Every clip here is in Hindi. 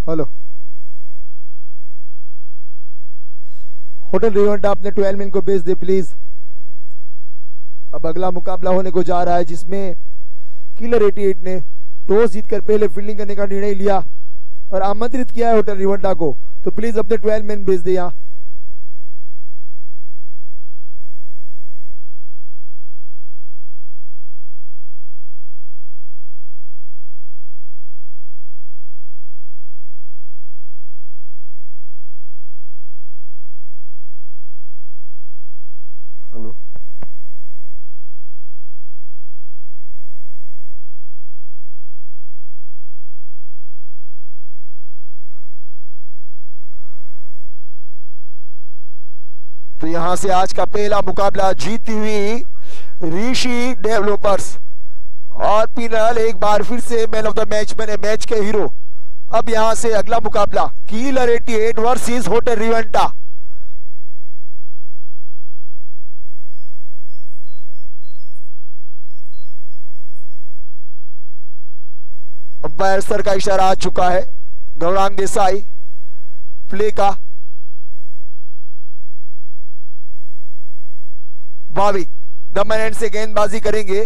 हेलो होटल रिवंटा अपने 12 मैन को भेज दे प्लीज। अब अगला मुकाबला होने को जा रहा है जिसमें किलर 88 ने टॉस जीतकर पहले फील्डिंग करने का निर्णय लिया और आमंत्रित किया है होटल रिवंटा को, तो प्लीज अपने 12 मैन भेज दे यहाँ। हेलो तो यहां से आज का पहला मुकाबला जीती हुई ऋषि डेवलपर्स और पिनल एक बार फिर से मैन ऑफ द मैच बने, मैच के हीरो। अब यहां से अगला मुकाबला किलर 88 वर्सेस होटल रिवेंटा। अंपायर सर का इशारा आ चुका है, गौरांग देसाई प्ले का। भाविक दमन एंड से गेंदबाजी करेंगे।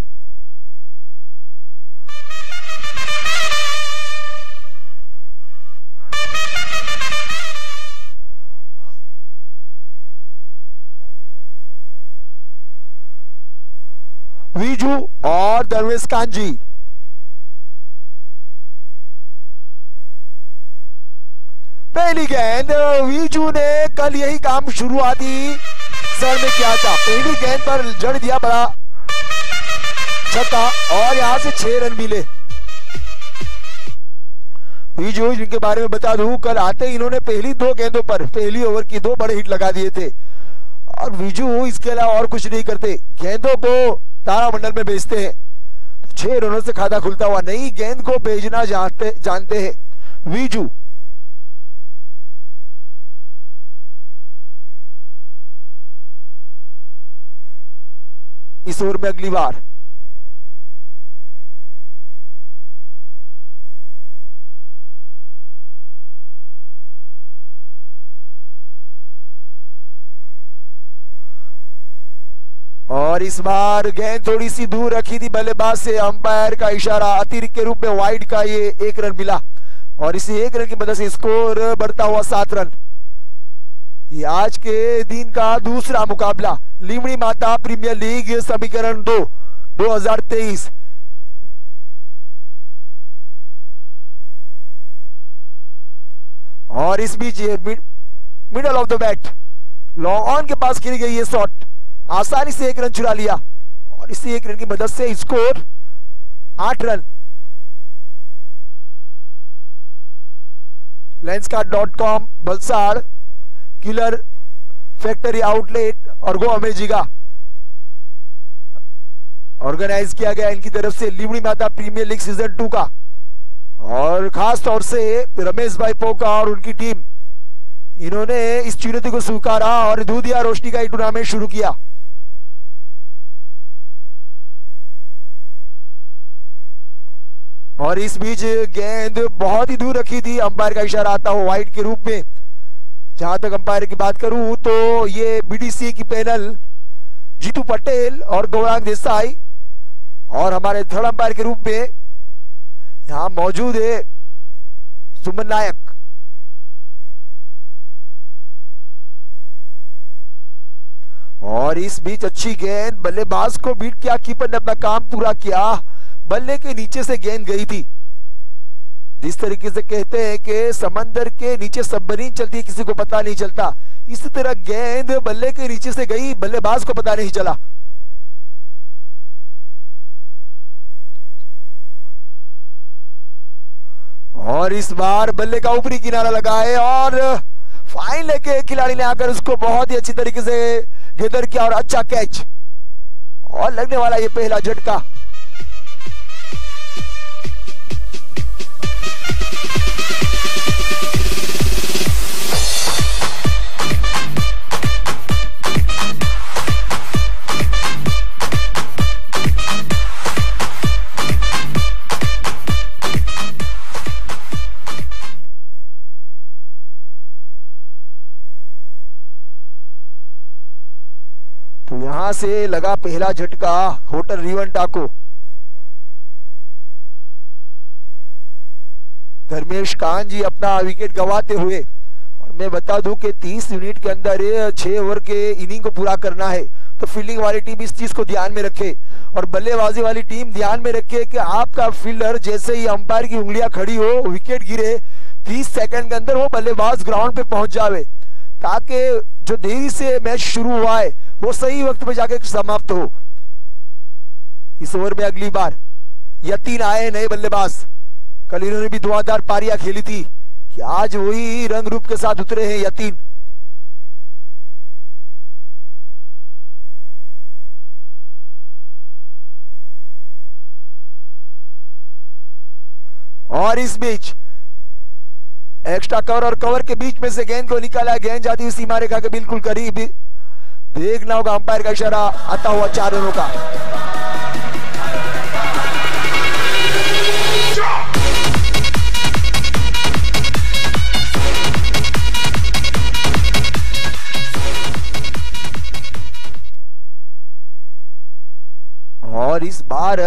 विजू और दरवेश कांजी। पहली गेंद विजू ने कल यही काम शुरुआती सर में किया था, पहली गेंद पर जड़ दिया बड़ा छक्का और यहां से 6 रन मिले। विजू जिनके बारे में बता दूं, कल आते ही इन्होंने पहली 2 गेंदों पर पहली ओवर की 2 बड़े हिट लगा दिए थे और विजू इसके अलावा और कुछ नहीं करते, गेंदों को तारामंडल में भेजते हैं। 6 रनों से खाता खुलता हुआ नई गेंद को भेजना जानते हैं विजू। इस ओवर में अगली बार और इस बार गेंद थोड़ी सी दूर रखी थी बल्लेबाज से, अंपायर का इशारा, अतिरिक्त के रूप में वाइड का ये 1 रन मिला और इसी 1 रन की मदद से स्कोर बढ़ता हुआ 7 रन। ये आज के दिन का दूसरा मुकाबला लिमड़ी माता प्रीमियर लीग समीकरण 2 2023। और इस बीच middle of the bat long on के पास खेली गई ये शॉट, आसानी से 1 रन चुरा लिया और इसी 1 रन की मदद से स्कोर 8 रन। लेंसकार्ट.com बलसाड़ किलर फैक्ट्री आउटलेट और गो अमेजिगा ऑर्गेनाइज किया गया इनकी तरफ से लिमड़ी माता प्रीमियर लीग सीजन 2 का, और खास तौर से रमेश भाई पोका और उनकी टीम, इन्होंने इस चुनौती को स्वीकारा और दूधिया रोशनी का टूर्नामेंट शुरू किया। और इस बीच गेंद बहुत ही दूर रखी थी, अंपायर का इशारा आता हो वाइड के रूप में। जहां तक अंपायर की बात करूं तो ये बीडीसी की पैनल जीतू पटेल और गौरांग देसाई और हमारे थर्ड अंपायर के रूप में यहां मौजूद है सुमन नायक। और इस बीच अच्छी गेंद, बल्लेबाज को बीट किया, कीपर ने अपना काम पूरा किया, बल्ले के नीचे से गेंद गई थी। जिस तरीके से कहते हैं कि समंदर के नीचे सबमरीन चलती है, किसी को पता नहीं चलता, इसी तरह गेंद बल्ले के नीचे से गई, बल्लेबाज को पता नहीं चला। और इस बार बल्ले का ऊपरी किनारा लगा है और फाइन लेके खिलाड़ी ने आकर उसको बहुत ही अच्छी तरीके से गेदर किया और अच्छा कैच और लगने वाला ये पहला झटका। यहां से लगा पहला झटका होटल रिवंटा को। धर्मेश कान जी अपना विकेट गंवाते हुए, और मैं बता दूं कि 30 मिनट के अंदर 6 ओवर के इनिंग को पूरा करना है, तो फील्डिंग वाली टीम इस चीज को ध्यान में रखे और बल्लेबाजी वाली टीम ध्यान में रखे कि आपका फील्डर जैसे ही अंपायर की उंगलियां खड़ी हो, विकेट गिरे, 30 सेकंड के अंदर वो बल्लेबाज ग्राउंड पे पहुंच जावे, ताकि जो देरी से मैच शुरू हुआ है वो सही वक्त पे जाके समाप्त हो। इस ओवर में अगली बार यतीन आए नए बल्लेबाज। कल इन्होंने भी धुआंधार पारियां खेली थी, कि आज वही रंग रूप के साथ उतरे हैं यतीन। और इस बीच एक्स्ट्रा कवर और कवर के बीच में से गेंद को निकाला, गेंद जाती हुई सीमा रेखा के बिल्कुल करीब। देखना होगा अंपायर का इशारा आता हुआ 4 रनों का। और इस बार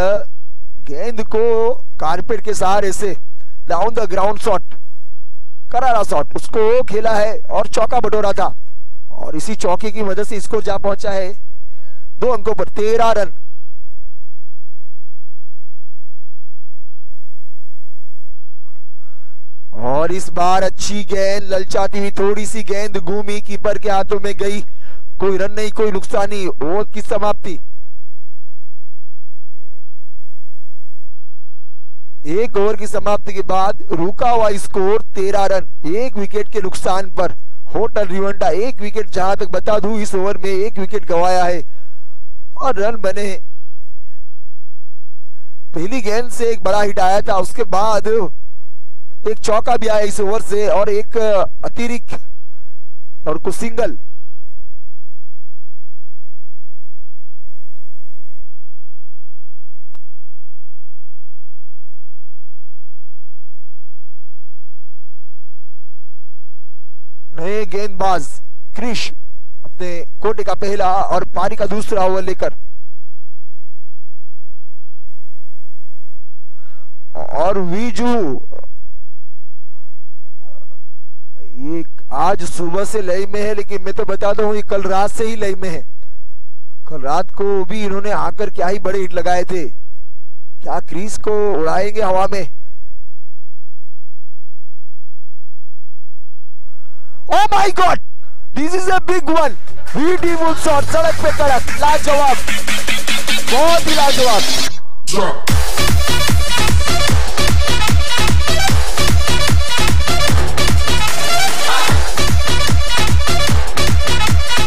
गेंद को कारपेट के सहारे से डाउन द ग्राउंड शॉट, करारा शॉट उसको खेला है और चौका बटोरा था, और इसी चौके की मदद से स्कोर जा पहुंचा है 2 अंकों पर, 13 रन। और इस बार अच्छी गेंद ललचाती हुई, थोड़ी सी गेंद घूमी, कीपर के हाथों में गई, कोई रन नहीं, कोई नुकसान नहीं, ओवर की समाप्ति। 1 ओवर की समाप्ति के बाद रुका हुआ स्कोर 13 रन, 1 विकेट के नुकसान पर होटल रिवंटा 1 विकेट, जहां तक बता दूं इस ओवर में 1 विकेट गंवाया है और रन बने। पहली गेंद से एक बड़ा हिट आया था, उसके बाद एक चौका भी आया इस ओवर से और एक अतिरिक्त और कुछ सिंगल। नए गेंदबाज क्रिश अपने कोटे का पहला और पारी का दूसरा ओवर लेकर, और वीजू ये आज सुबह से लय में है, लेकिन मैं तो बताता हूं ये कल रात से ही लय में है। कल रात को भी इन्होंने आकर क्या ही बड़े हिट लगाए थे, क्या क्रीज को उड़ाएंगे हवा में। Oh my God! This is a big one. Beautiful shot, सड़क पे कड़क, लाजवाब, बहुत ही लाजवाब।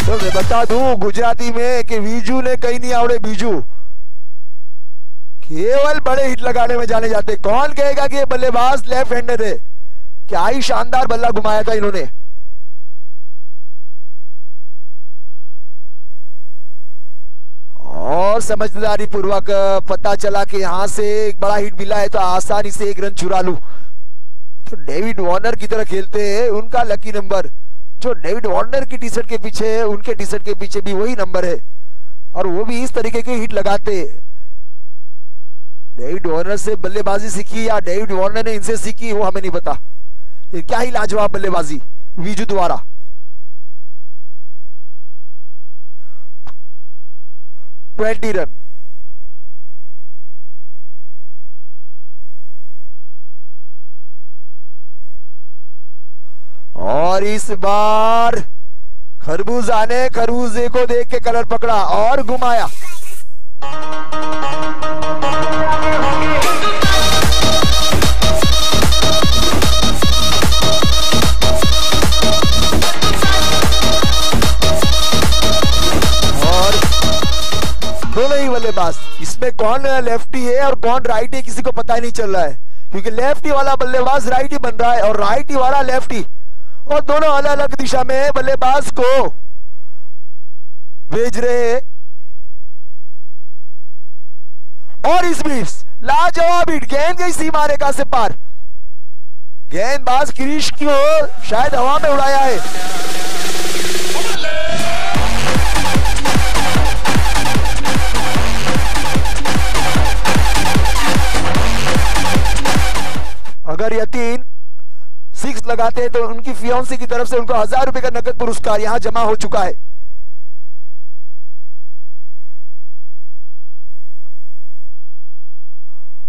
तो मैं बता दूं गुजराती में कि वीजू ने कहीं नहीं आवड़े बीजू, केवल बड़े हिट लगाने में जाने जाते। कौन कहेगा कि ये बल्लेबाज लेफ्ट हैंडेड है? क्या ही शानदार बल्ला घुमाया था इन्होंने। और समझदारी पूर्वक पता चला कि यहां से एक बड़ा हिट मिला है तो आसानी से 1 रन चुरा लूं, तो डेविड वार्नर की तरह खेलते हैं। उनका लकी नंबर जो डेविड वार्नर की टी शर्ट के पीछे है, उनके टी शर्ट के पीछे भी वही नंबर है, और वो भी इस तरीके के हिट लगाते। डेविड वार्नर से बल्लेबाजी सीखी या डेविड वार्नर ने इनसे सीखी वो हमें नहीं पता, लेकिन क्या ही लाजवाब बल्लेबाजी वीजू द्वारा। रन। और इस बार खरबूजा ने खरबूजे को देख के कलर पकड़ा और घुमाया। दोनों ही बल्लेबाज, इसमें कौन लेफ्टी है और कौन राइटी है किसी को पता ही नहीं चल रहा है, क्योंकि लेफ्टी वाला बल्लेबाज राइटी बन रहा है और राइटी वाला लेफ्टी, और दोनों अलग अलग दिशा में बल्लेबाज को भेज रहे हैं। और इस बीच लाजवाब हिट, गेंद गई सीमा रेखा से पार, गेंदबाज क्रीज को शायद हवा में उड़ाया है। अगर यतीन 6 लगाते हैं तो उनकी फियांसी की तरफ से उनको 1000 रुपए का नकद पुरस्कार यहां जमा हो चुका है।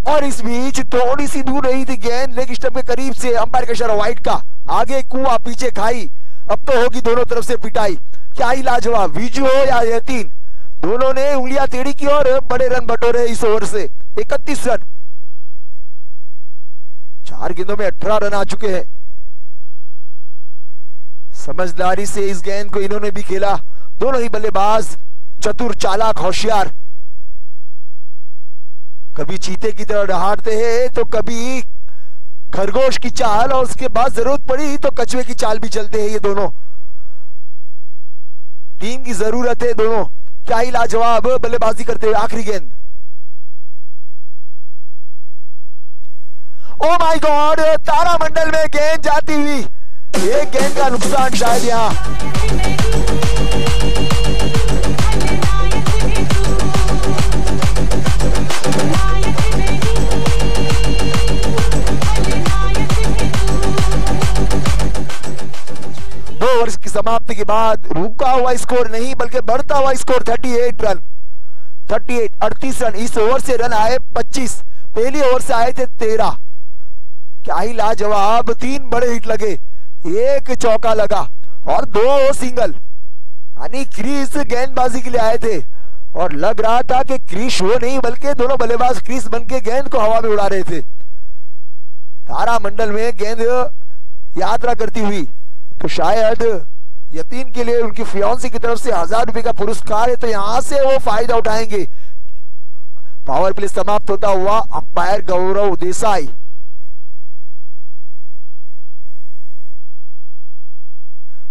और इस बीच थोड़ी सी दूर रही थी गेंद लेग स्टंप के करीब से, अंपायर का इशारा वाइड का, आगे कुआं पीछे खाई, अब तो होगी दोनों तरफ से पिटाई। क्या ही लाजवाब, विजू हो या यतीन, दोनों ने उंगलियां टेढ़ी की और बड़े रन बटोरे इस ओवर से। 31 रन, 4 गेंदों में 18 रन आ चुके हैं। समझदारी से इस गेंद को इन्होंने भी खेला, दोनों ही बल्लेबाज चतुर, चालाक, होशियार। कभी चीते की तरह दहाड़ते हैं तो कभी खरगोश की चाल, और उसके बाद जरूरत पड़ी तो कछुए की चाल भी चलते हैं ये दोनों। टीम की जरूरत है दोनों। क्या ही लाजवाब बल्लेबाजी करते हुए। आखिरी गेंद, ओ माय गॉड, तारामंडल में गेंद जाती हुई, एक गेंद का नुकसान शायद यहां। दो ओवर की समाप्ति के बाद रुका हुआ स्कोर नहीं बल्कि बढ़ता हुआ स्कोर 38 रन, 38 रन। इस ओवर से रन आए 25, पहली ओवर से आए थे 13। क्या ही लाजवाब, 3 बड़े हिट लगे, 1 चौका लगा और 2 सिंगल, यानी क्रीज गेंदबाजी के लिए आए थे और लग रहा था कि क्रीज हो नहीं बल्कि दोनों बल्लेबाज क्रीज बन के गेंद को हवा में उड़ा रहे थे। तारामंडल में गेंद यात्रा करती हुई, तो शायद यतीन के लिए उनकी फियांसी की तरफ से 1000 रुपए का पुरस्कार है, तो यहां से वो फायदा उठाएंगे। पावर प्ले समाप्त होता हुआ, अंपायर गौरव देसाई।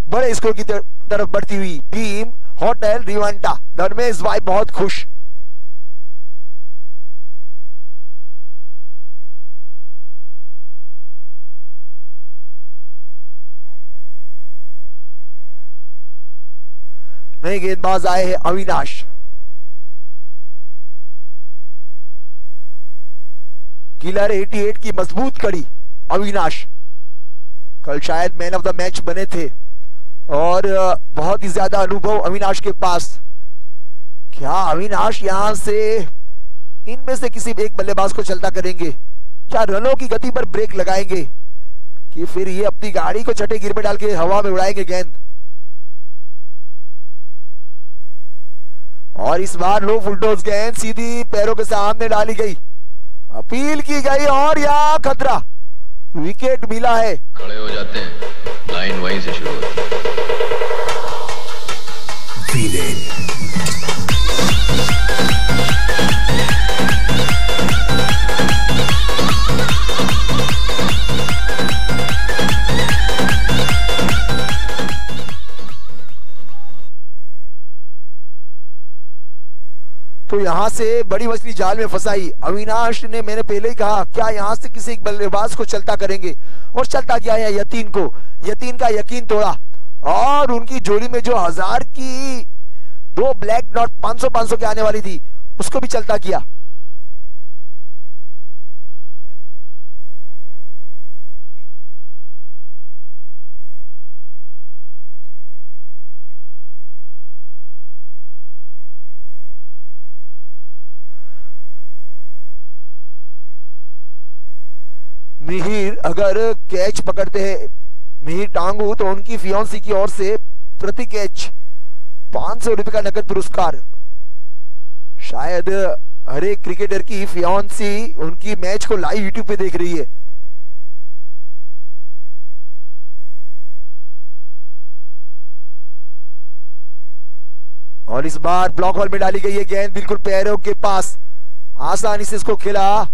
बड़े स्कोर की तरफ बढ़ती हुई टीम होटल रिवांटा, धर्मेश भाई बहुत खुश। नए गेंदबाज आए हैं अविनाश। किलर 88 की मजबूत कड़ी अविनाश, कल शायद मैन ऑफ द मैच बने थे और बहुत ही ज्यादा अनुभव अविनाश के पास। क्या अविनाश यहां से इनमें से किसी एक बल्लेबाज को चलता करेंगे? क्या रनों की गति पर ब्रेक लगाएंगे कि फिर ये अपनी गाड़ी को छठे गिर में डाल के हवा में उड़ाएंगे गेंद? और इस बार लो फुलटॉस गेंद सीधी पैरों के सामने डाली गई, अपील की गई और यहां खतरा, विकेट मिला है। खड़े हो जाते हैं, लाइन वहीं से शुरू होती है। तो यहां से बड़ी मछली जाल में फंसाई अविनाश ने। मैंने पहले ही कहा, क्या यहां से किसी एक बल्लेबाज को चलता करेंगे, और चलता किया है यतीन को। यतीन का यकीन तोड़ा और उनकी जोड़ी में जो 1000 की 2 ब्लैक डॉट 500 की आने वाली थी उसको भी चलता किया। मिहिर अगर कैच पकड़ते हैं, मिहिर टांगू, तो उनकी फियांसी की ओर से प्रति कैच 500 रुपए का नकद पुरस्कार। शायद हर एक क्रिकेटर की फियांसी उनकी मैच को लाइव यूट्यूब पे देख रही है। और इस बार ब्लॉक होल में डाली गई है गेंद, बिल्कुल पैरों के पास, आसानी से इसको खेला।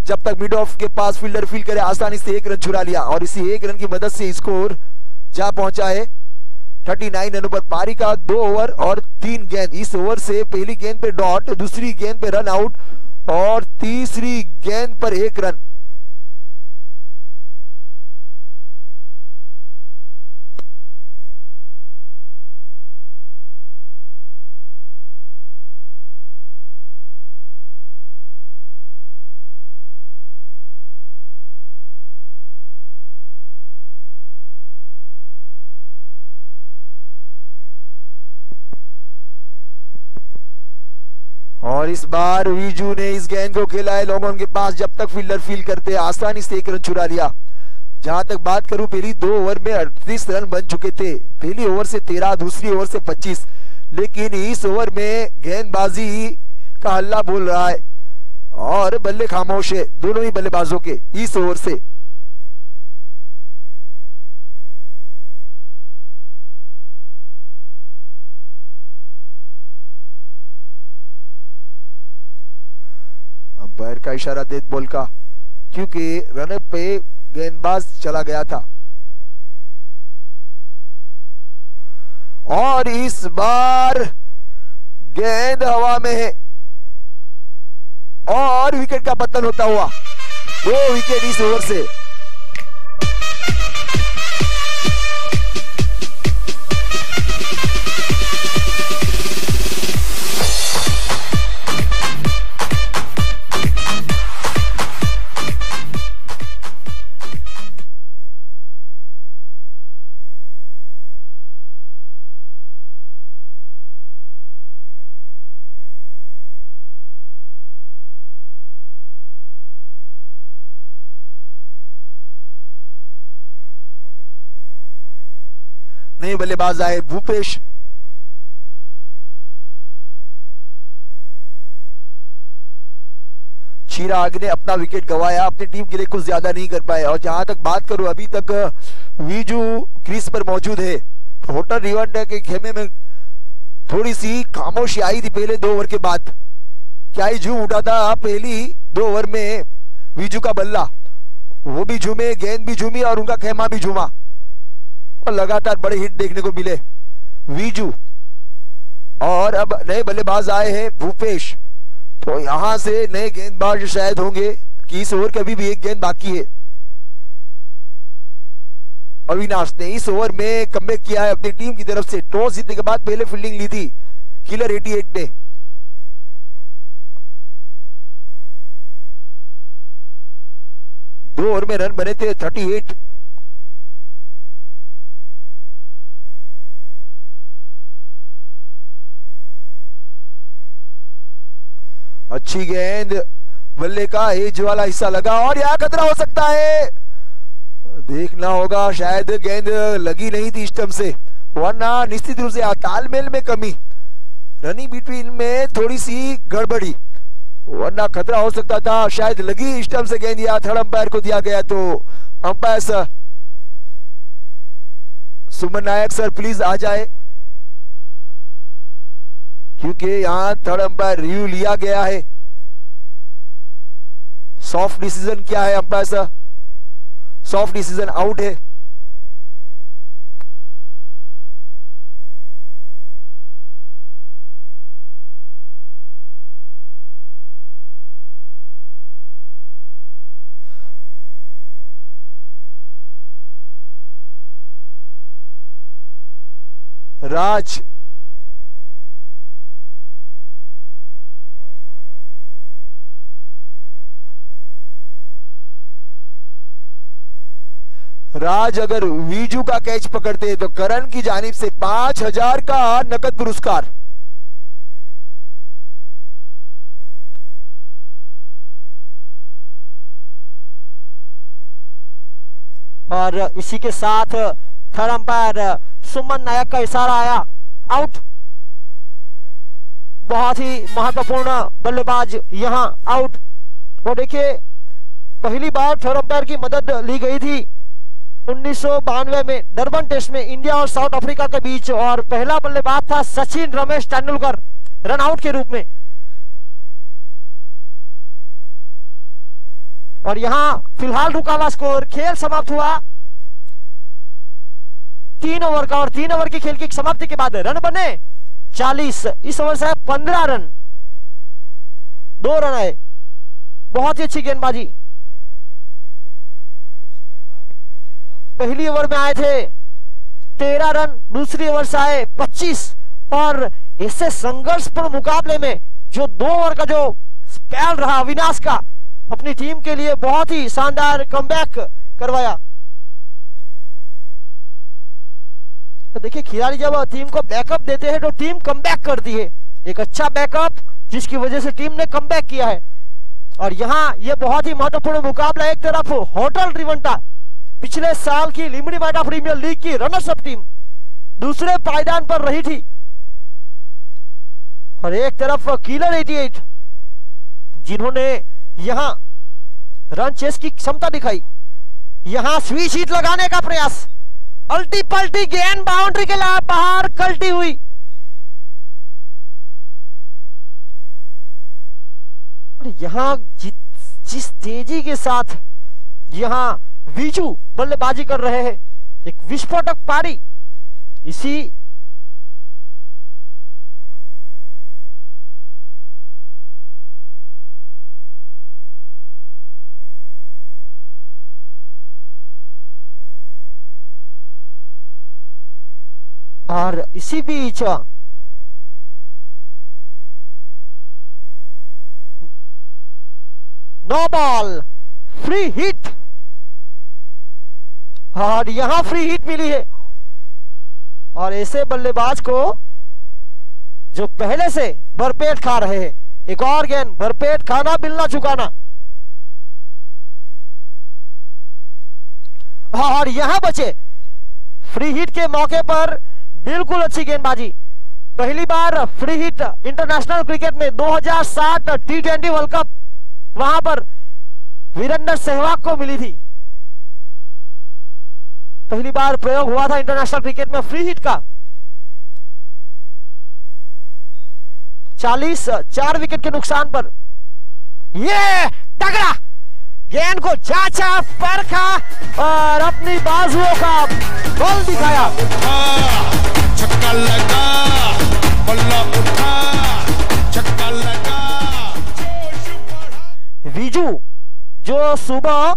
जब तक मिड ऑफ के पास फील्डर फील करे, आसानी से 1 रन चुरा लिया और इसी 1 रन की मदद से स्कोर जा पहुंचा है 39 रनों पर। पारी का 2 ओवर और 3 गेंद। इस ओवर से पहली गेंद पे डॉट, दूसरी गेंद पे रन आउट और तीसरी गेंद पर 1 रन। और इस बार वीजू ने इस गेंद को खेला है लॉन्ग ऑन के पास, जब तक फील्डर फील करते आसानी से 1 रन चुरा लिया। जहां तक बात करूं, पहली 2 ओवर में 38 रन बन चुके थे। पहली ओवर से 13, दूसरी ओवर से 25, लेकिन इस ओवर में गेंदबाजी का हल्ला बोल रहा है और बल्ले खामोश है दोनों ही बल्लेबाजों के इस ओवर से। अंपायर का इशारा डेथ बॉल का, क्योंकि रन पे गेंदबाज चला गया था। और इस बार गेंद हवा में है और विकेट का पतन होता हुआ 2 विकेट इस ओवर से। नए बल्लेबाज आए भूपेश। चिराग ने अपना विकेट गंवाया, अपनी टीम के लिए कुछ ज्यादा नहीं कर पाए। और जहां तक बात करूं, अभी तक वीजू क्रीज पर मौजूद है। होटल रिवंडा के खेमे में थोड़ी सी खामोशी आई थी पहले 2 ओवर के बाद। क्या ही झूम उठा था पहली 2 ओवर में वीजू का बल्ला, वो भी झूमे, गेंद भी झूमी और उनका खेमा भी झूमा और लगातार बड़े हिट देखने को मिले वीजू। और अब नए बल्लेबाज आए हैं भूपेश, तो यहां से नए गेंदबाज शायद होंगे कि इस ओवर के अभी भी 1 गेंद बाकी है। अविनाश ने इस ओवर में कमबैक किया है अपनी टीम की तरफ से। टॉस जीतने के बाद पहले फील्डिंग ली थी किलर 88 ने। दो ओवर में रन बने थे 38। अच्छी गेंद, बल्ले का एज वाला हिस्सा लगा और यह खतरा हो सकता है। देखना होगा, शायद गेंद लगी नहीं थी स्टंप से, वरना निश्चित रूप से तालमेल में कमी, रनिंग बिटवीन में थोड़ी सी गड़बड़ी, वरना खतरा हो सकता था। शायद लगी स्टंप से गेंद या थर्ड अंपायर को दिया गया। तो umpire sir, Suman Nayak sir please आ जाए, क्योंकि यहां थर्ड अंपायर रिव्यू लिया गया है। सॉफ्ट डिसीजन क्या है umpire sir? Soft decision out है। राज राज अगर वीजू का कैच पकड़ते हैं तो करण की जानिब से 5000 का नकद पुरस्कार। और इसी के साथ थर्ड अंपायर सुमन नायक का इशारा आया, आउट। बहुत ही महत्वपूर्ण बल्लेबाज यहां आउट। और देखिए, पहली बार थर्ड अंपायर की मदद ली गई थी 1992 में डरबन टेस्ट में इंडिया और साउथ अफ्रीका के बीच, और पहला बल्लेबाज था सचिन रमेश तेंदुलकर रन आउट के रूप में। और यहां फिलहाल रुका हुआ स्कोर, खेल समाप्त हुआ 3 ओवर का, और 3 ओवर की खेल की समाप्ति के बाद रन बने 40। इस ओवर से 15 रन, 2 रन आए। बहुत ही अच्छी गेंदबाजी। पहली ओवर में आए थे 13 रन, दूसरी ओवर से आए 25। और इससे संघर्षपूर्ण मुकाबले में जो 2 ओवर का जो स्पेल रहा अविनाश का, अपनी टीम के लिए बहुत ही शानदार कमबैक करवाया। तो देखिए, खिलाड़ी जब टीम को बैकअप देते हैं तो टीम कमबैक करती है। एक अच्छा बैकअप जिसकी वजह से टीम ने कमबैक किया है। और यहाँ ये बहुत ही महत्वपूर्ण मुकाबला, एक तरफ होटल रिवंटा पिछले साल की लिम्बडी माटा प्रीमियर लीग की रनर्स अप टीम दूसरे पायदान पर रही थी, और एक तरफ किलर 88 जिन्होंने यहां रन चेस की क्षमता दिखाई। यहां स्विच हिट लगाने का प्रयास, अल्टी पल्टी गेंद बाउंड्री के बाहर कल्टी हुई। और यहां जिस तेजी के साथ यहां वीजू बल्लेबाजी कर रहे हैं, एक विस्फोटक पारी, इसी और इसी बीच नो बॉल फ्री हिट, और यहां फ्री हिट मिली है। और ऐसे बल्लेबाज को जो पहले से भरपेट खा रहे हैं, एक और गेंद भरपेट खाना मिलना चुकाना, और यहां बचे फ्री हिट के मौके पर बिल्कुल अच्छी गेंदबाजी। पहली बार फ्री हिट इंटरनेशनल क्रिकेट में 2007 T20 वर्ल्ड कप, वहां पर वीरेंद्र सहवाग को मिली थी। पहली बार प्रयोग हुआ था इंटरनेशनल क्रिकेट में फ्री हिट का। 4 विकेट के नुकसान पर ये तगड़ा गेंद को चाचा परखा और अपनी बाजुओं का बल दिखाया। छक्का लगा, बल्ला उठा, छक्का लगा। वीजू जो सुबह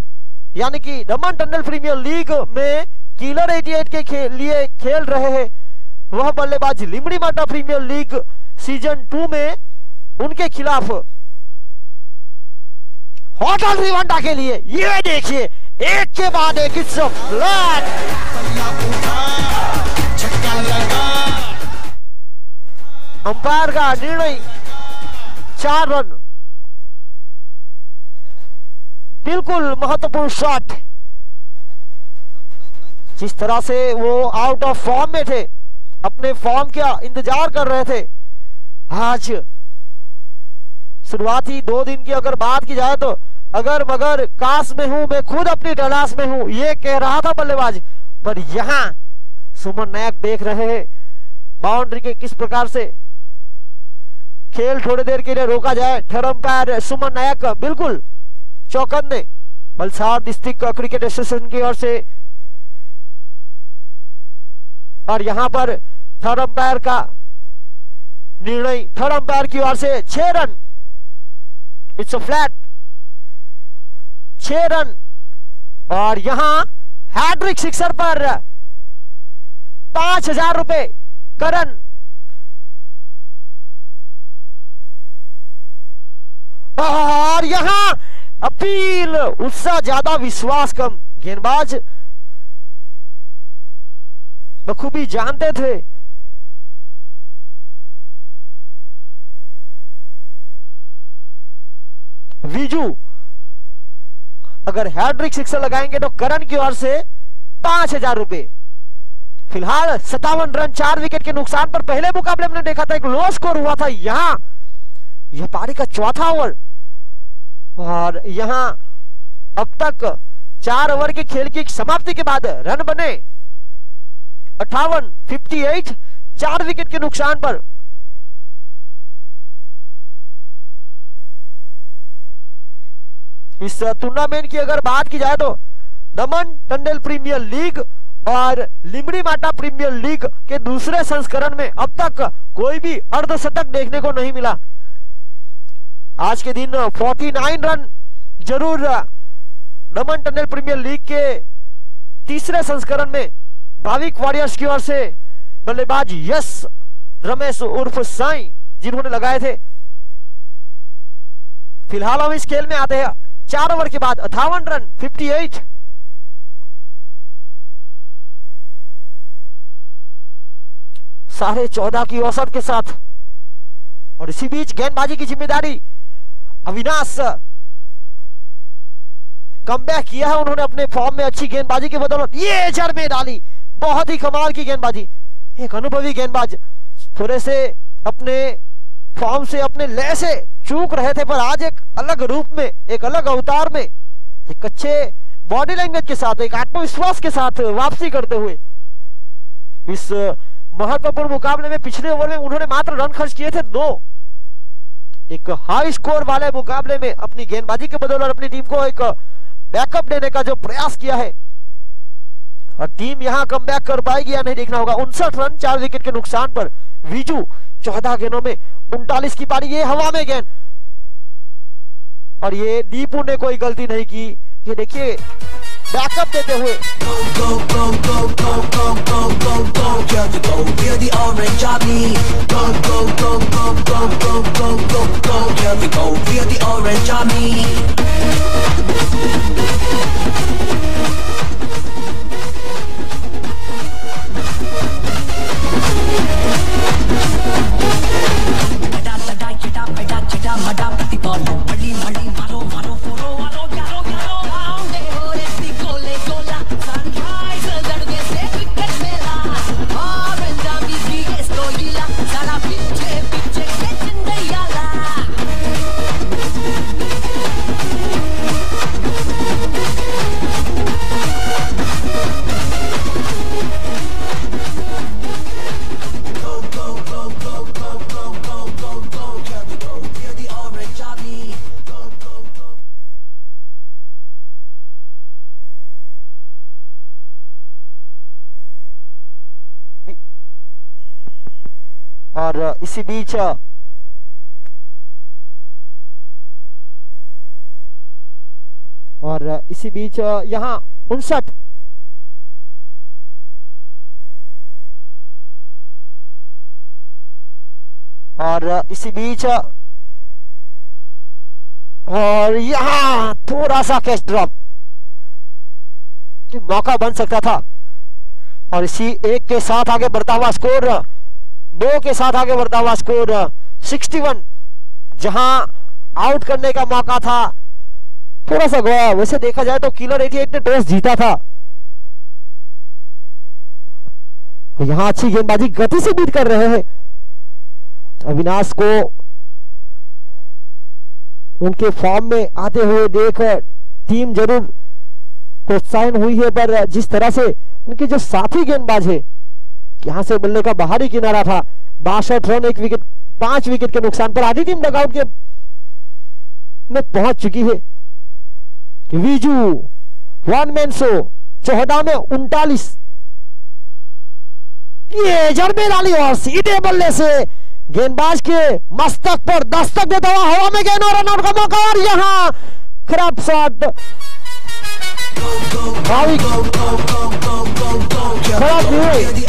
यानी कि दमन टंडल प्रीमियर लीग में किलर 88 के लिए खेल रहे हैं, वह बल्लेबाज लिम्बडी माटा प्रीमियर लीग सीजन 2 में उनके खिलाफ होटल रिवंटा के लिए ये देखिए एक के बाद एक इट्स फ्लैट। अंपायर का निर्णय 4 रन, बिल्कुल महत्वपूर्ण शॉट। जिस तरह से वो आउट ऑफ फॉर्म में थे, अपने फॉर्म का इंतजार कर रहे थे, आज शुरुआती 2 दिन की अगर बात की जाए तो अगर मगर काश में हूं, मैं खुद अपनी तलाश में हूं, ये कह रहा था बल्लेबाज। पर यहां सुमन नायक देख रहे हैं बाउंड्री के किस प्रकार से खेल थोड़ी देर के लिए रोका जाए। थर्ड अंपायर सुमन नायक बिल्कुल चौकन्ने वलसाड डिस्ट्रिक्ट क्रिकेट एसोसिएशन की ओर से, और यहां पर थर्ड अंपायर का निर्णय, थर्ड अंपायर की ओर से 6 run, it's a flat, 6 run. और यहां हैट्रिक सिक्सर पर 5000 रुपए करण। और यहां अपील, उत्साह ज्यादा विश्वास कम। गेंदबाज बखूबी जानते थे वीजू अगर हैट्रिक सिक्सर लगाएंगे तो करण की ओर से 5000 रुपए। फिलहाल 57 रन 4 विकेट के नुकसान पर पहले मुकाबले में देखा था एक लो स्कोर हुआ था। यहां यह पारी का चौथा ओवर, और यहां अब तक 4 ओवर के खेल की समाप्ति के बाद रन बने 58, 58, 4 विकेट के नुकसान पर। इस टूर्नामेंट की अगर बात की जाए तो दमन टंडल प्रीमियर लीग और लिम्बडी माटा प्रीमियर लीग के दूसरे संस्करण में अब तक कोई भी अर्धशतक देखने को नहीं मिला। आज के दिन 49 रन जरूर दमन टंडल प्रीमियर लीग के तीसरे संस्करण में भाविक वॉरियर्स की ओर से बल्लेबाज यस रमेश उर्फ साई जिन्होंने लगाए थे। फिलहाल हम इस खेल में आते हैं 4 ओवर के बाद 58 रन 58। साढ़े 14 की औसत के साथ और इसी बीच गेंदबाजी की जिम्मेदारी अविनाश कमबैक किया है उन्होंने अपने फॉर्म में अच्छी गेंदबाजी के बदौलत। ये जड़ में डाली, बहुत ही कमाल की गेंदबाजी। एक अनुभवी गेंदबाज थोड़े से अपने फॉर्म से अपने लय से चूक रहे थे, पर आज एक अलग रूप में, एक अलग अवतार में, एक अच्छे बॉडी लैंग्वेज के साथ, एक आत्मविश्वास के साथ वापसी करते हुए इस महत्वपूर्ण मुकाबले में पिछले ओवर में उन्होंने मात्र रन खर्च किए थे 2। एक हाई स्कोर वाले मुकाबले में अपनी गेंदबाजी के बदौलत अपनी टीम को एक बैकअप देने का जो प्रयास किया है, और टीम यहां कमबैक कर पाएगी या नहीं देखना होगा। 59 रन 4 विकेट के नुकसान पर विजू 14 गेंदों में 39 की पारी। ये हवा में गेंद, और ये दीपू ने कोई गलती नहीं की। ये देखिए बैकअप देते हुए और इसी बीच यहां 59 और इसी बीच और यहां थोड़ा सा कैच ड्रॉप, मौका बन सकता था। और इसी एक के साथ आगे बढ़ता हुआ स्कोर 2 के साथ आगे बढ़ता हुआ स्कोर 61, जहां आउट करने का मौका था थोड़ा सा गया। वैसे देखा जाए तो किलर 88 ने टॉस जीता था। यहां अच्छी गेंदबाजी गति से बीट कर रहे हैं अविनाश को। उनके फॉर्म में आते हुए देख टीम जरूर प्रोत्साहन हुई है, पर जिस तरह से उनके जो साथी गेंदबाज है, यहां से मिलने का बाहरी किनारा था। 62 रन 1 विकेट 5 विकेट के नुकसान पर आधी टीम डगआउट के में पहुंच चुकी है। विजू 1 मैन शो 14 में 39। ये जड़ में डाली और सीधे बल्ले से गेंदबाज के मस्तक पर दस्तक देता हुआ हवा में गेंद और रनआउट का मौका। और यहां खराब शॉट, खराब हुए।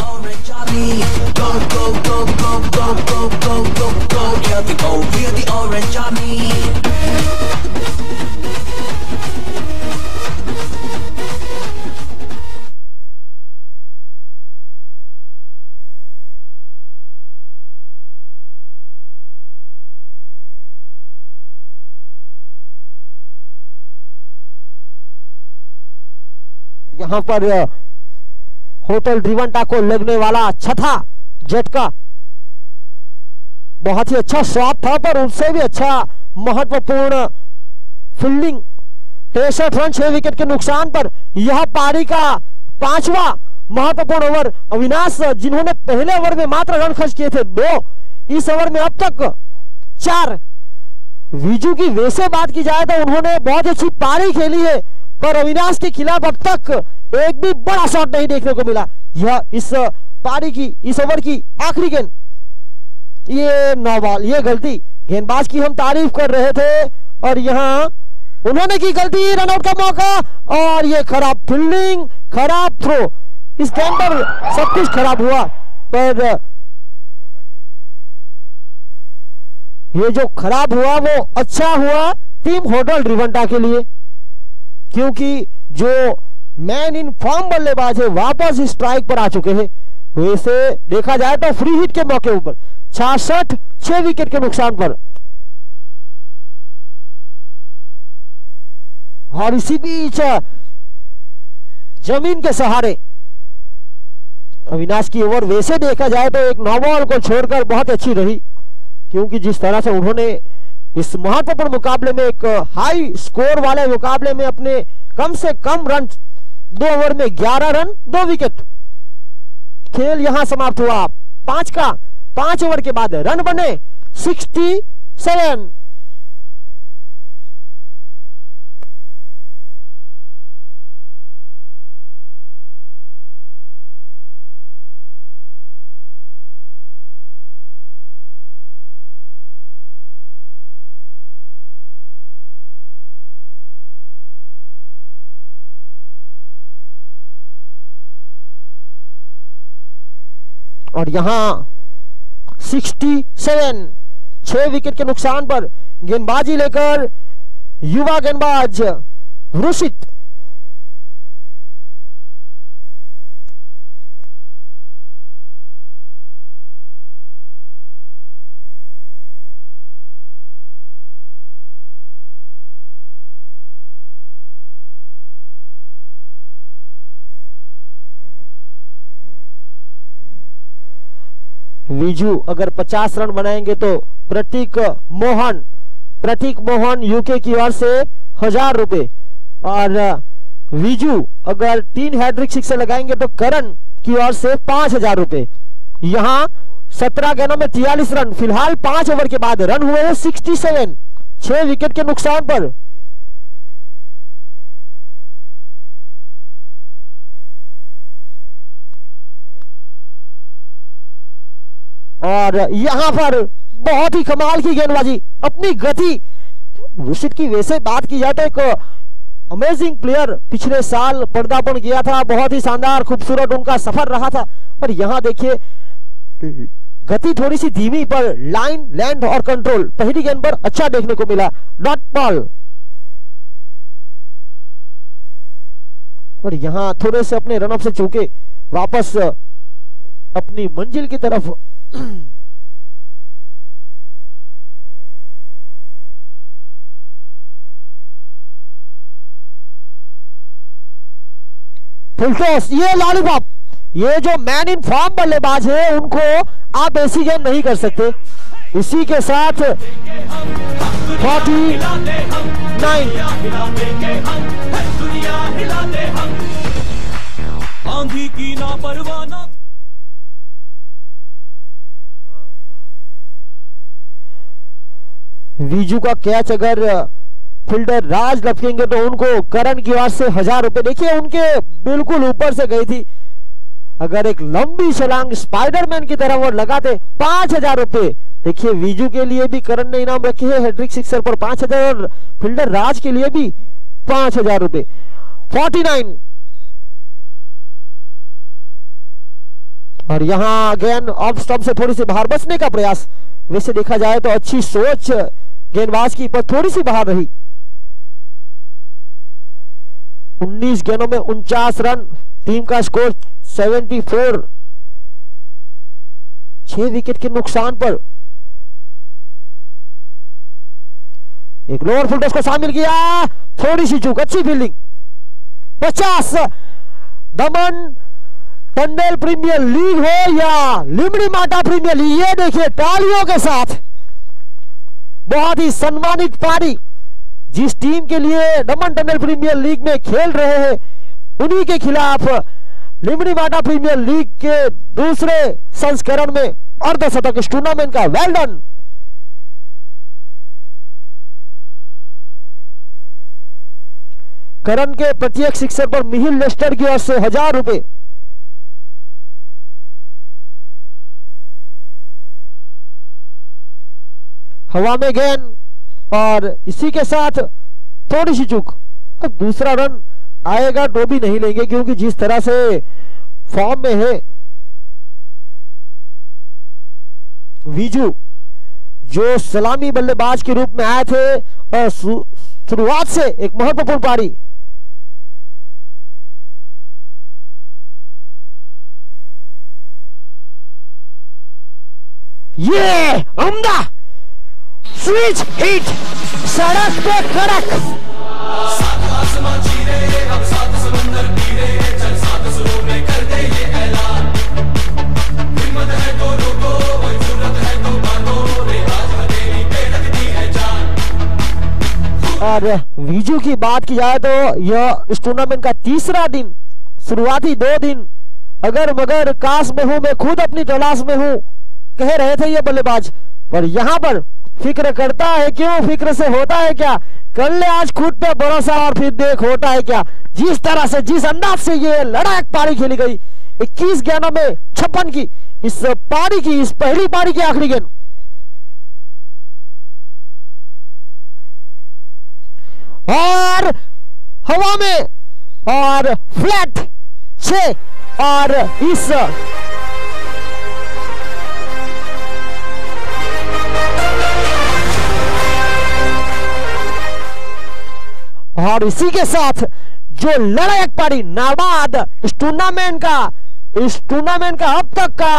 यहां पर होटल रिवंटा को लगने वाला छठा झटका बहुत ही अच्छा शॉट था, पर उससे भी अच्छा महत्वपूर्ण फील्डिंग। 63 रन 6 विकेट के नुकसान पर यह पारी का 5वां महत्वपूर्ण ओवर। अविनाश जिन्होंने पहले ओवर में मात्र रन खर्च किए थे 2, इस ओवर में अब तक 4। विजू की वैसे बात की जाए तो उन्होंने बहुत अच्छी पारी खेली है, पर अविनाश के खिलाफ अब तक एक भी बड़ा शॉट नहीं देखने को मिला। यह इस पारी की, इस ओवर की आखिरी गेंद। ये 9 बॉल, ये गलती गेंदबाज की हम तारीफ कर रहे थे, और यहां उन्होंने की गलती, रनआउट का मौका। और ये खराब फील्डिंग, खराब थ्रो, इस गेंद पर सब कुछ खराब हुआ। पर ये जो खराब हुआ वो अच्छा हुआ टीम होटल रिवंटा के लिए, क्योंकि जो मैन इन फॉर्म बल्लेबाज है वापस स्ट्राइक पर आ चुके हैं। वैसे देखा जाए तो फ्री हिट के मौके ऊपर 66, 6 विकेट के नुकसान पर। और इसी बीच जमीन के सहारे अविनाश की ओवर वैसे देखा जाए तो एक 9 बॉल को छोड़कर बहुत अच्छी रही, क्योंकि जिस तरह से उन्होंने इस महत्वपूर्ण मुकाबले में, एक हाई स्कोर वाले मुकाबले में, अपने कम से कम रन 2 ओवर में 11 रन 2 विकेट। खेल यहां समाप्त हुआ। 5 ओवर के बाद रन बने 67। और यहां 67, 6 विकेट के नुकसान पर गेंदबाजी लेकर युवा गेंदबाज रुशित। विजू अगर 50 रन बनाएंगे तो प्रतीक मोहन यूके की ओर से 1000 रुपए, और विजू अगर 3 हैट्रिक सिक्सर लगाएंगे तो करण की ओर से 5000 रुपए। यहां 17 गेंदों में 43 रन। फिलहाल 5 ओवर के बाद रन हुए हैं 67, 6 विकेट के नुकसान पर। और यहां पर बहुत ही कमाल की गेंदबाजी, अपनी गति। रुशित की वैसे बात की जाए तो एक अमेजिंग प्लेयर, पिछले साल पदार्पण किया था, बहुत ही शानदार खूबसूरत उनका सफर रहा था। पर यहां देखिए गति थोड़ी सी धीमी, पर लाइन, लैंड और कंट्रोल पहली गेंद पर अच्छा देखने को मिला। Dot ball. और यहां थोड़े से अपने रनअप से चूके वापस अपनी मंजिल की तरफ। फुलटॉस, ये लॉलीपॉप, ये जो मैन इन फॉर्म बल्लेबाज है उनको आप ऐसी गेंद नहीं कर सकते। इसी के साथ 49 आंधी की ना परवाना। विजू का कैच अगर फील्डर राज लपकेंगे तो उनको करण की ओर से 1000 रुपए। देखिए उनके बिल्कुल ऊपर से गई थी, अगर एक लंबी छलांग स्पाइडरमैन की तरह वो लगाते 5000 रुपए। देखिए विजू के लिए भी करण ने इनाम रखे हैं हैट्रिक सिक्सर पर 5000, और फील्डर राज के लिए भी 5000 रुपए। 49। और यहां अगेन ऑफ स्टंप से थोड़ी सी बाहर बचने का प्रयास। वैसे देखा जाए तो अच्छी सोच गेंदबाज की, पर थोड़ी सी बाहर रही। 19 गेंदों में 49 रन, टीम का स्कोर 74, 6 विकेट के नुकसान पर। एक लोअर फुल टॉस को शामिल किया, थोड़ी सी चूक, अच्छी फील्डिंग। 50। दमन टंडेल प्रीमियर लीग हो या लिमड़ी माटा प्रीमियर लीग, ये देखिए तालियों के साथ बहुत ही सम्मानित पारी। जिस टीम के लिए दमन टंडेल प्रीमियर लीग में खेल रहे हैं उन्हीं के खिलाफ लिमड़ी माटा प्रीमियर लीग के दूसरे संस्करण में अर्धशतक इस टूर्नामेंट का। Well done. करण के प्रत्येक सिक्सर पर मिहिर लेस्टर की ओर से 1000 रुपए। हवा में गेंद, और इसी के साथ थोड़ी सी चूक। अब दूसरा रन आएगा तो भी नहीं लेंगे, क्योंकि जिस तरह से फॉर्म में है विजू, जो सलामी बल्लेबाज के रूप में आए थे और शुरुआत से एक महत्वपूर्ण पारी। ये उम्दा स्विच हिट, सड़क पे कड़क। और वीजू की बात की जाए तो यह इस टूर्नामेंट का तीसरा दिन, शुरुआती 2 दिन अगर मगर काश में हूं, मैं खुद अपनी तलाश में हूं कह रहे थे ये बल्लेबाज, पर यहां पर फिक्र करता है क्यों, फिक्र से होता है क्या, कर ले आज खुद पे भरोसा और फिर देख होता है क्या। जिस तरह से, जिस अंदाज से ये लड़ाई पारी खेली गई, 21 गेंदों में 56 की इस पारी की, इस पहली पारी की आखिरी गेंद, और हवा में और फ्लैट 6, और इस और इसी के साथ जो लड़ाई पारी नाबाद इस टूर्नामेंट का अब तक का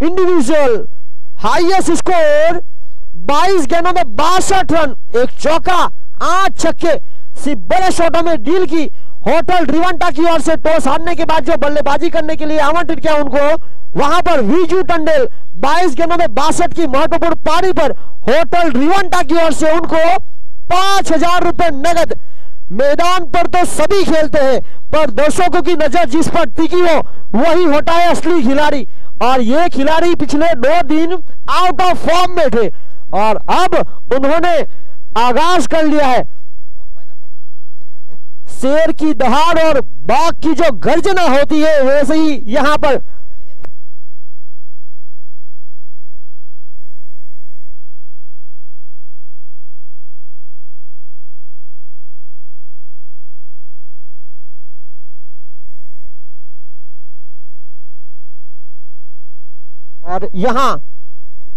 इंडिविजुअल हाईएस्ट स्कोर 22 गेंदों में 62 रन, 1 चौका, 8 छक्के, सिर्फ बड़े शॉटों में डील की। होटल रिवंटा की ओर से टॉस हारने के बाद जो बल्लेबाजी करने के लिए आमंत्रित किया उनको, वहां पर विजू टंडेल 22 गेंदों में 62 की महत्वपूर्ण पारी पर होटल रिवंटा की ओर से उनको 5000 रुपए नगद। मैदान पर तो सभी खेलते हैं, पर दर्शकों की नजर जिस पर टिकी हो वही होता है असली खिलाड़ी, और ये खिलाड़ी पिछले 2 दिन आउट ऑफ फॉर्म में थे और अब उन्होंने आगाज कर लिया है। शेर की दहाड़ और बाघ की जो गर्जना होती है वैसे ही यहां पर और यहां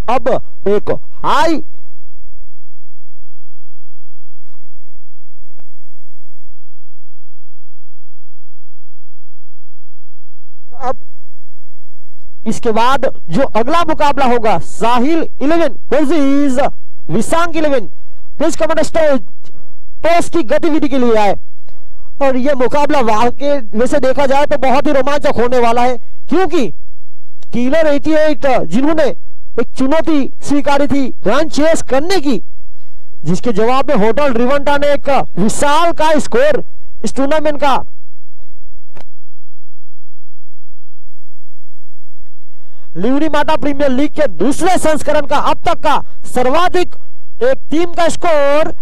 अब एक हाई अब इसके बाद जो अगला मुकाबला होगा साहिल 11 वर्सेस विशांग 11, प्लीज कमेंट टॉस की गतिविधि के लिए आए। और यह मुकाबला वाकई वैसे देखा जाए तो बहुत ही रोमांचक होने वाला है, क्योंकि किलर 88 जिन्होंने एक चुनौती स्वीकारी थी रन चेस करने की, जिसके जवाब में होटल रिवंटा ने एक विशाल का स्कोर इस टूर्नामेंट का लिवरी माता प्रीमियर लीग के दूसरे संस्करण का अब तक का सर्वाधिक एक टीम का स्कोर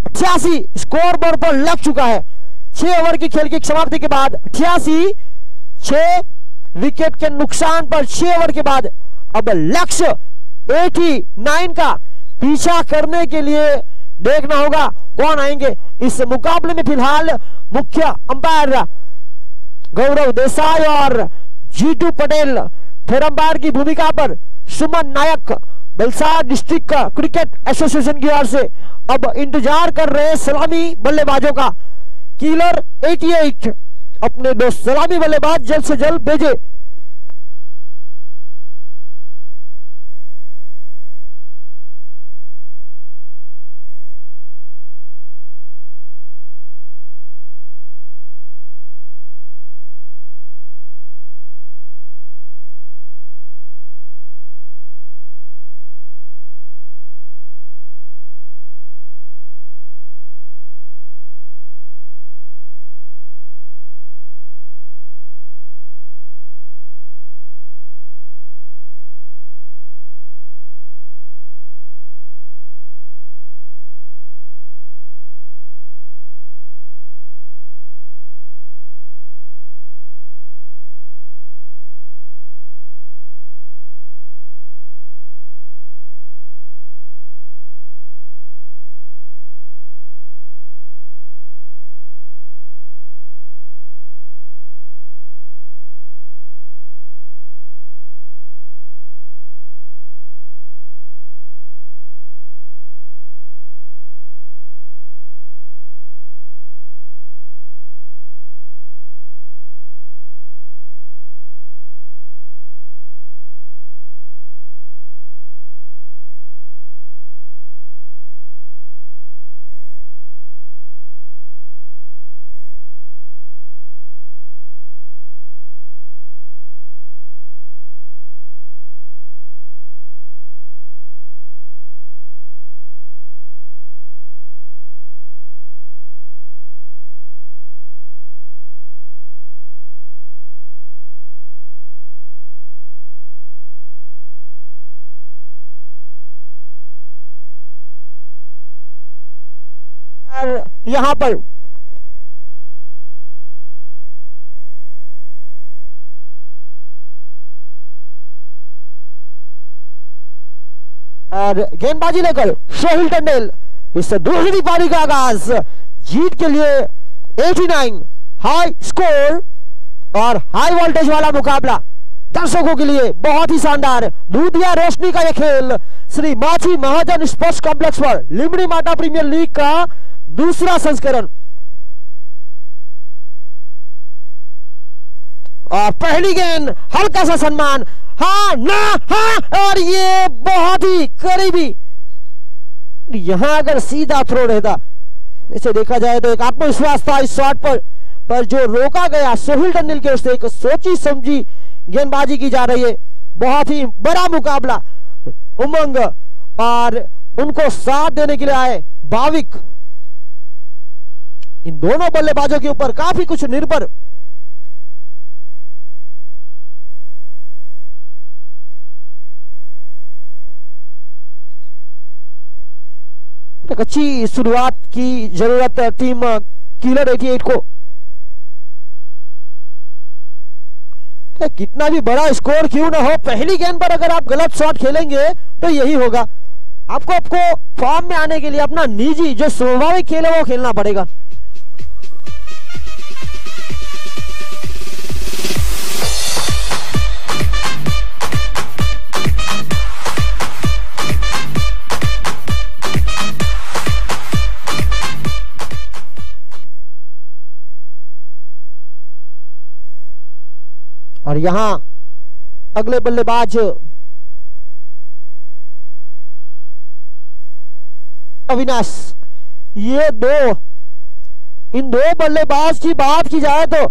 88 स्कोर बोर्ड पर लग चुका है। 6 ओवर की खेल की समाप्ति के बाद 88, 6 विकेट के नुकसान पर 6 ओवर के बाद अब लक्ष्य 89 का पीछा करने के लिए देखना होगा कौन आएंगे इस मुकाबले में। फिलहाल मुख्य अंपायर गौरव देसाई और जीतू पटेल, फिर अंपायर की भूमिका पर सुमन नायक वलसाड डिस्ट्रिक्ट क्रिकेट एसोसिएशन की ओर से अब इंतजार कर रहे सलामी बल्लेबाजों का। किलर 88 अपने 2 सलामी बल्लेबाज जल्द से जल्द भेजे। यहां पर और गेंदबाजी लेकर सोहिल टंडेल इस दूसरी पारी का आगाज जीत के लिए 89 हाई स्कोर और हाई वोल्टेज वाला मुकाबला दर्शकों के लिए बहुत ही शानदार दूधिया रोशनी का यह खेल श्री माछी महाजन स्पोर्ट्स कॉम्प्लेक्स पर लिमड़ी माटा प्रीमियर लीग का दूसरा संस्करण। और पहली गेंद हल्का सा सम्मान, हाँ ना हाँ, और ये बहुत ही करीबी, यहां अगर सीधा थ्रो रहता, वैसे देखा जाए तो एक आत्मविश्वास था इस शॉट पर जो रोका गया सोहिल टंडेल की ओर से एक सोची समझी गेंदबाजी की जा रही है। बहुत ही बड़ा मुकाबला, उमंग और उनको साथ देने के लिए आए भाविक इन दोनों बल्लेबाजों के ऊपर काफी कुछ निर्भर। एक अच्छी शुरुआत की जरूरत टीम किलर 88 को। कितना भी बड़ा स्कोर क्यों ना हो, पहली गेंद पर अगर आप गलत शॉट खेलेंगे तो यही होगा। आपको फॉर्म में आने के लिए अपना निजी जो स्वाभाविक खेल है वो खेलना पड़ेगा। और यहां अगले बल्लेबाज अविनाश, इन दो बल्लेबाज की बात की जाए तो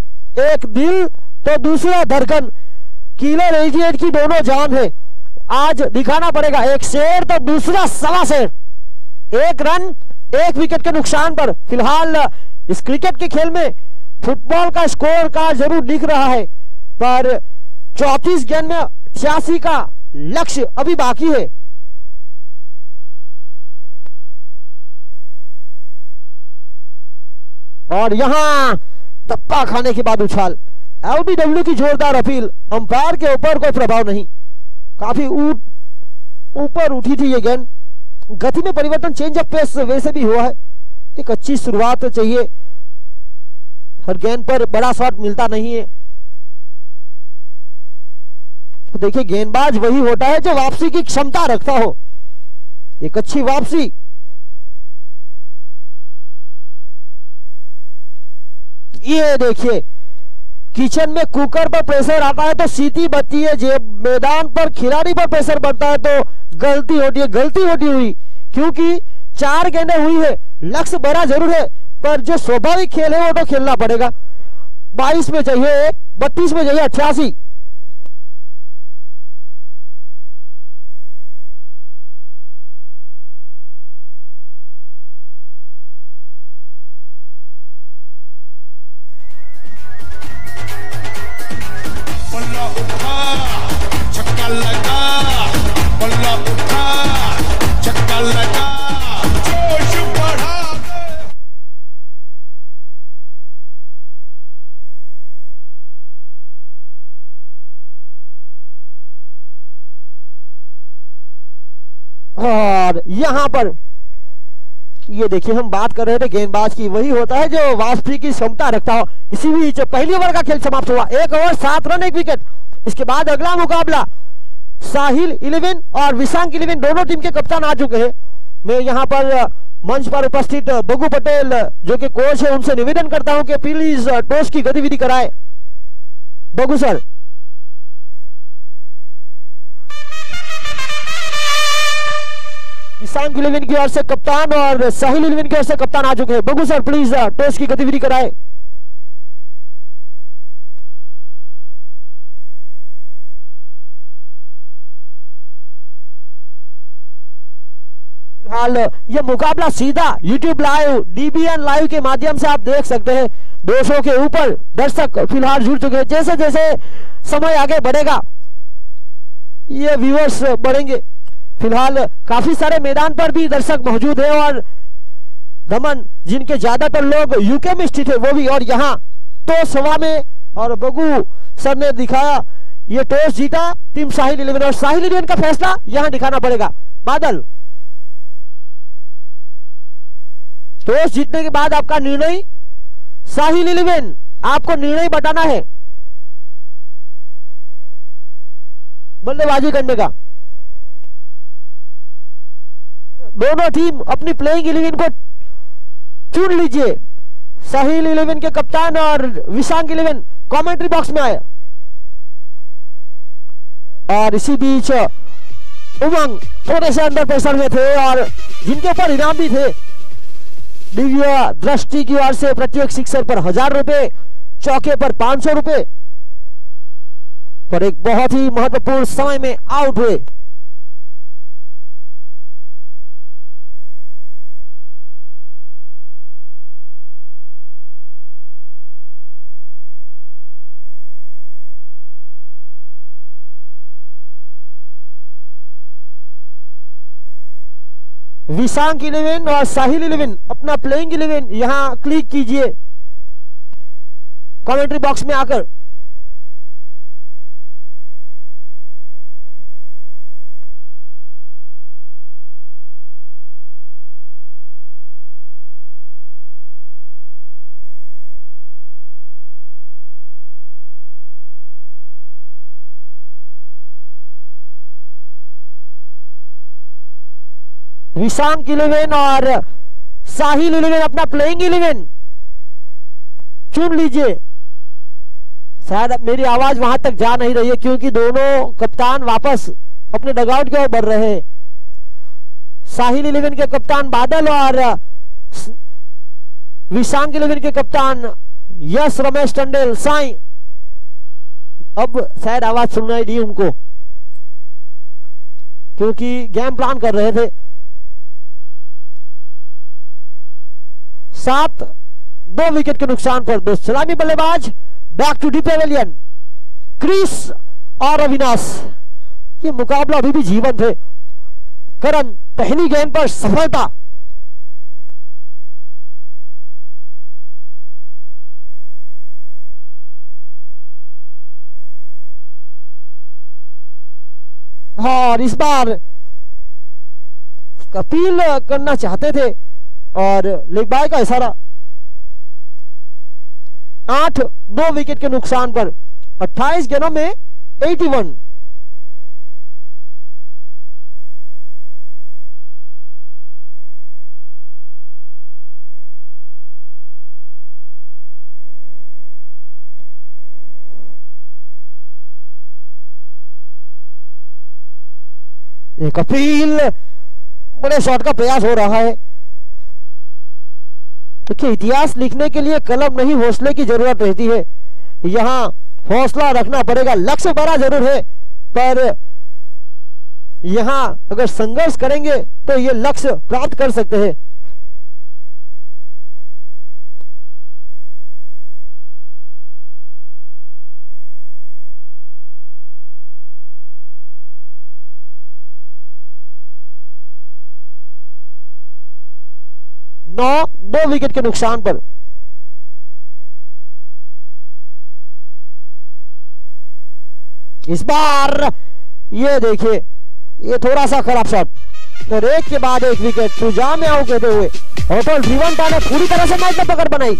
एक दिल तो दूसरा धड़कन, किलर 88 की दोनों जान है। आज दिखाना पड़ेगा, एक शेर तो दूसरा सवा शेर। एक रन एक विकेट के नुकसान पर फिलहाल इस क्रिकेट के खेल में फुटबॉल का स्कोर का जरूर दिख रहा है, पर 34 गेंद में 86 का लक्ष्य अभी बाकी है। और यहां टप्पा खाने के बाद उछाल, एलबीडब्ल्यू की जोरदार अपील, अंपायर के ऊपर कोई प्रभाव नहीं, काफी ऊपर उठी थी ये गेंद। गति में परिवर्तन, चेंज ऑफ पेस वैसे भी हुआ है। एक अच्छी शुरुआत चाहिए, हर गेंद पर बड़ा शॉट मिलता नहीं है। तो देखिए गेंदबाज वही होता है जो वापसी की क्षमता रखता हो। एक अच्छी वापसी, ये देखिए किचन में कुकर पर प्रेशर आता है तो सीटी बजती है, जब मैदान पर खिलाड़ी पर प्रेशर बढ़ता है तो गलती होती हुई, क्योंकि 4 गेंदें हुई है, लक्ष्य बड़ा जरूर है पर जो स्वाभाविक खेल है वो तो खेलना पड़ेगा। 22 में चाहिए 32 में चाहिए 88। बल्ला उठा छक्का लगा, बल्ला उठा छक्का लगा, जोश बढ़ा दे। और यहां पर ये देखिए हम बात कर रहे थे गेंदबाज की, वही होता है जो वापसी की क्षमता रखता हो। इसी बीच पहली ओवर का खेल समाप्त हुआ, 1 ओवर 7 रन 1 विकेट। इसके बाद अगला मुकाबला साहिल 11 और विशांक 11 दोनों टीम के कप्तान आ चुके हैं। मैं यहां पर मंच पर उपस्थित बगू पटेल जो कि कोच है उनसे निवेदन करता हूं कि प्लीज टॉस की गतिविधि कराए। बगू सर। विशांक 11 की ओर से कप्तान और साहिल 11 की ओर से कप्तान आ चुके हैं। बगू सर प्लीज टॉस की गतिविधि कराए। फिलहाल ये मुकाबला सीधा YouTube लाइव, DBN लाइव के माध्यम से आप देख सकते हैं। 200 के ऊपर दर्शक फिलहाल जुड़ चुके हैं। जैसे जैसे समय आगे बढ़ेगा ये व्यूअर्स बढ़ेंगे। फिलहाल काफी सारे मैदान पर भी दर्शक मौजूद है और दमन जिनके ज्यादातर लोग यूके में स्थित है वो भी, और यहाँ तो सवा में, और बगू सर ने दिखाया ये टॉस जीता टीम साहिल 11, और साहिल 11 का फैसला यहां दिखाना पड़ेगा। बादल, टॉस जीतने के बाद आपका निर्णय, साहिल 11 आपको निर्णय बताना है बल्लेबाजी करने का। दोनों टीम अपनी प्लेइंग 11 को चुन लीजिए। साहिल 11 के कप्तान और विशांग 11 कमेंट्री बॉक्स में आए, और इसी बीच उमंग थोड़े से अंडर प्रेशर में थे और जिनके ऊपर इनाम भी थे। दिव्य दृष्टि की ओर से प्रत्येक सिक्सर पर 1000 रुपए, चौके पर 500 रुपए, पर एक बहुत ही महत्वपूर्ण समय में आउट हुए। विशांग 11 और साहिल 11 अपना प्लेइंग 11 यहां क्लिक कीजिए कमेंट्री बॉक्स में आकर। विशांग 11 और साहिल 11 अपना प्लेइंग 11 चुन लीजिए। शायद मेरी आवाज वहां तक जा नहीं रही है क्योंकि दोनों कप्तान वापस अपने डगआउट की ओर बढ़ रहे हैं। साहिल 11 के कप्तान बादल और विशांग 11 के कप्तान यश रमेश टंडेल साई अब शायद आवाज सुनाई दी उनको क्योंकि गेम प्लान कर रहे थे। 7-2 विकेट के नुकसान पर दो सलामी बल्लेबाज back to the pavilion. Chris और अविनाश, ये मुकाबला अभी भी जीवंत है। करण पहली गेंद पर सफलता, और इस बार अपील करना चाहते थे और लेग बाय का इशारा। 8-2 विकेट के नुकसान पर 28 गेंदों में 81। एक अपील, बड़े शॉट का प्रयास हो रहा है। देखिए, इतिहास लिखने के लिए कलम नहीं हौसले की जरूरत रहती है। यहां हौसला रखना पड़ेगा। लक्ष्य बड़ा जरूर है पर यहां अगर संघर्ष करेंगे तो ये लक्ष्य प्राप्त कर सकते हैं। नौ 2 विकेट के नुकसान पर इस बार ये देखिए, ये थोड़ा सा खराब शॉट और एक के बाद एक विकेट सुजा में आउट कहते हुए होटल ड्रिवंटा ने पूरी तरह से मैच में पकड़ बनाई।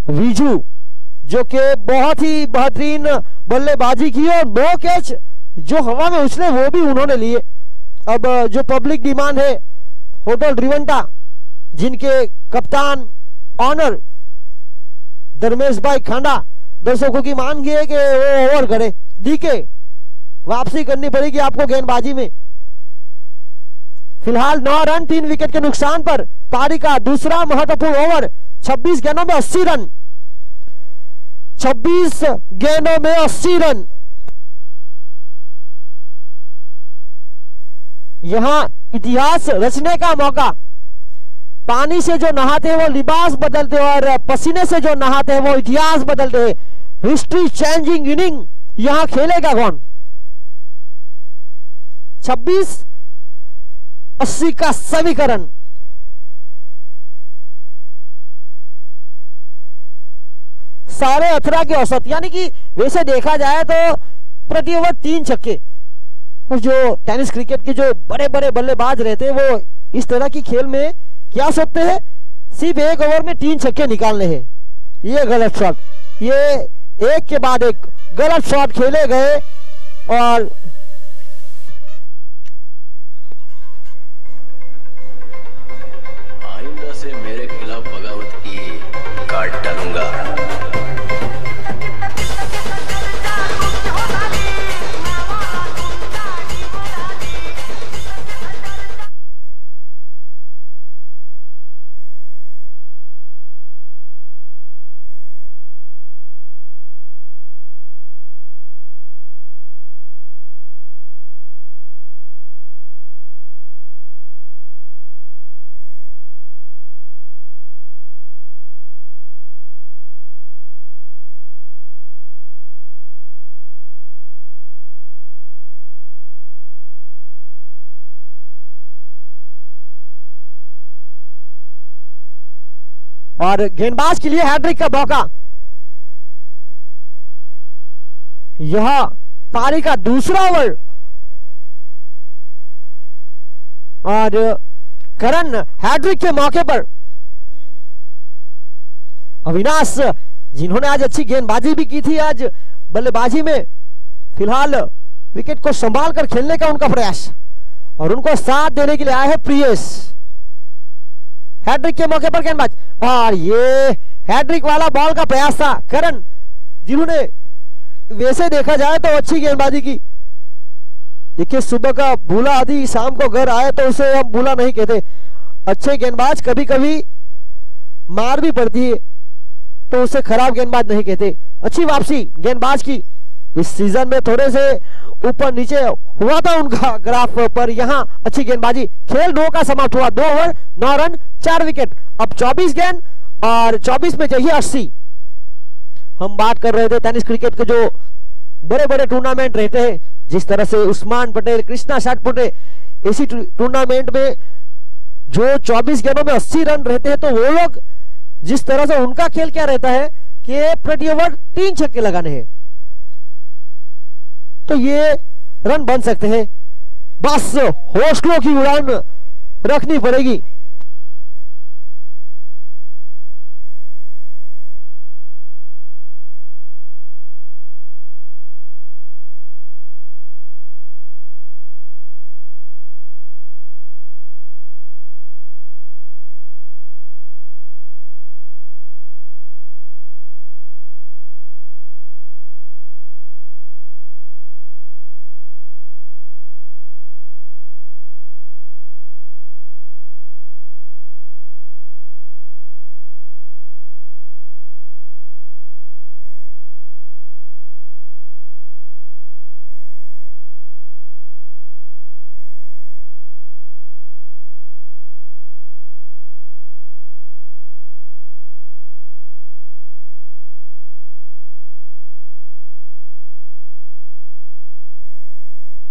विजू जो कि बहुत ही बेहतरीन बल्लेबाजी की और 2 कैच जो हवा में उछले वो भी उन्होंने लिए। अब जो पब्लिक डिमांड है होटल ड्रिवंटा जिनके कप्तान ऑनर धर्मेश भाई खांडा, दर्शकों की मांग है कि वो ओवर करे। डीके वापसी करनी पड़ेगी आपको गेंदबाजी में। फिलहाल 9 रन 3 विकेट के नुकसान पर पारी का दूसरा महत्वपूर्ण ओवर। 26 गेंदों में 80 रन, 26 गेंदों में 80 रन। यहां इतिहास रचने का मौका पानी से जो नहाते हैं वो लिबास बदलते हैं और पसीने से जो नहाते हैं वो इतिहास बदलते हैं। हिस्ट्री चेंजिंग इनिंग यहां खेलेगा कौन? 26-80 का समीकरण। साढ़े 18 के औसत, यानी कि वैसे देखा जाए तो प्रति ओवर 3 छक्के। और जो टेनिस क्रिकेट के जो बड़े बड़े बल्लेबाज रहते हैं वो इस तरह की खेल में क्या सोचते हैं? सिर्फ 1 ओवर में 3 छक्के निकालने हैं। ये गलत शॉट, ये एक के बाद एक गलत शॉट खेले गए और आइंदा से मेरे खिलाफ बगावत की काट डालूंगा। और गेंदबाज के लिए हैट्रिक का मौका। यह पारी का दूसरा ओवर और करण हैट्रिक के मौके पर। अविनाश जिन्होंने आज अच्छी गेंदबाजी भी की थी, आज बल्लेबाजी में फिलहाल विकेट को संभाल कर खेलने का उनका प्रयास और उनको साथ देने के लिए आए हैं प्रियेश। हैट्रिक के मौके पर गेंदबाज और ये हैट्रिक वाला बॉल का प्रयास था करण, जिन्होंने वैसे देखा जाए तो अच्छी गेंदबाजी की। देखिए सुबह का भूला आदि शाम को घर आए तो उसे हम भूला नहीं कहते। अच्छे गेंदबाज कभी कभी मार भी पड़ती है तो उसे खराब गेंदबाज नहीं कहते। अच्छी वापसी गेंदबाज की। इस सीजन में थोड़े से ऊपर नीचे हुआ था उनका ग्राफ पर, यहां अच्छी गेंदबाजी। खेल 2 का समाप्त हुआ, 2 ओवर 9 रन 4 विकेट। अब 24 गेंद और 24 में चाहिए 80। हम बात कर रहे थे टेनिस क्रिकेट के जो बड़े बड़े टूर्नामेंट रहते हैं, जिस तरह से उस्मान पटेल, कृष्णा साटपुटे, ऐसी टूर्नामेंट में जो 24 गेंदों में 80 रन रहते हैं, तो वो लोग जिस तरह से उनका खेल क्या रहता है कि प्रति ओवर 3 छक्के लगाने हैं, तो ये रन बन सकते हैं। बस हौसलों की उड़ान रखनी पड़ेगी।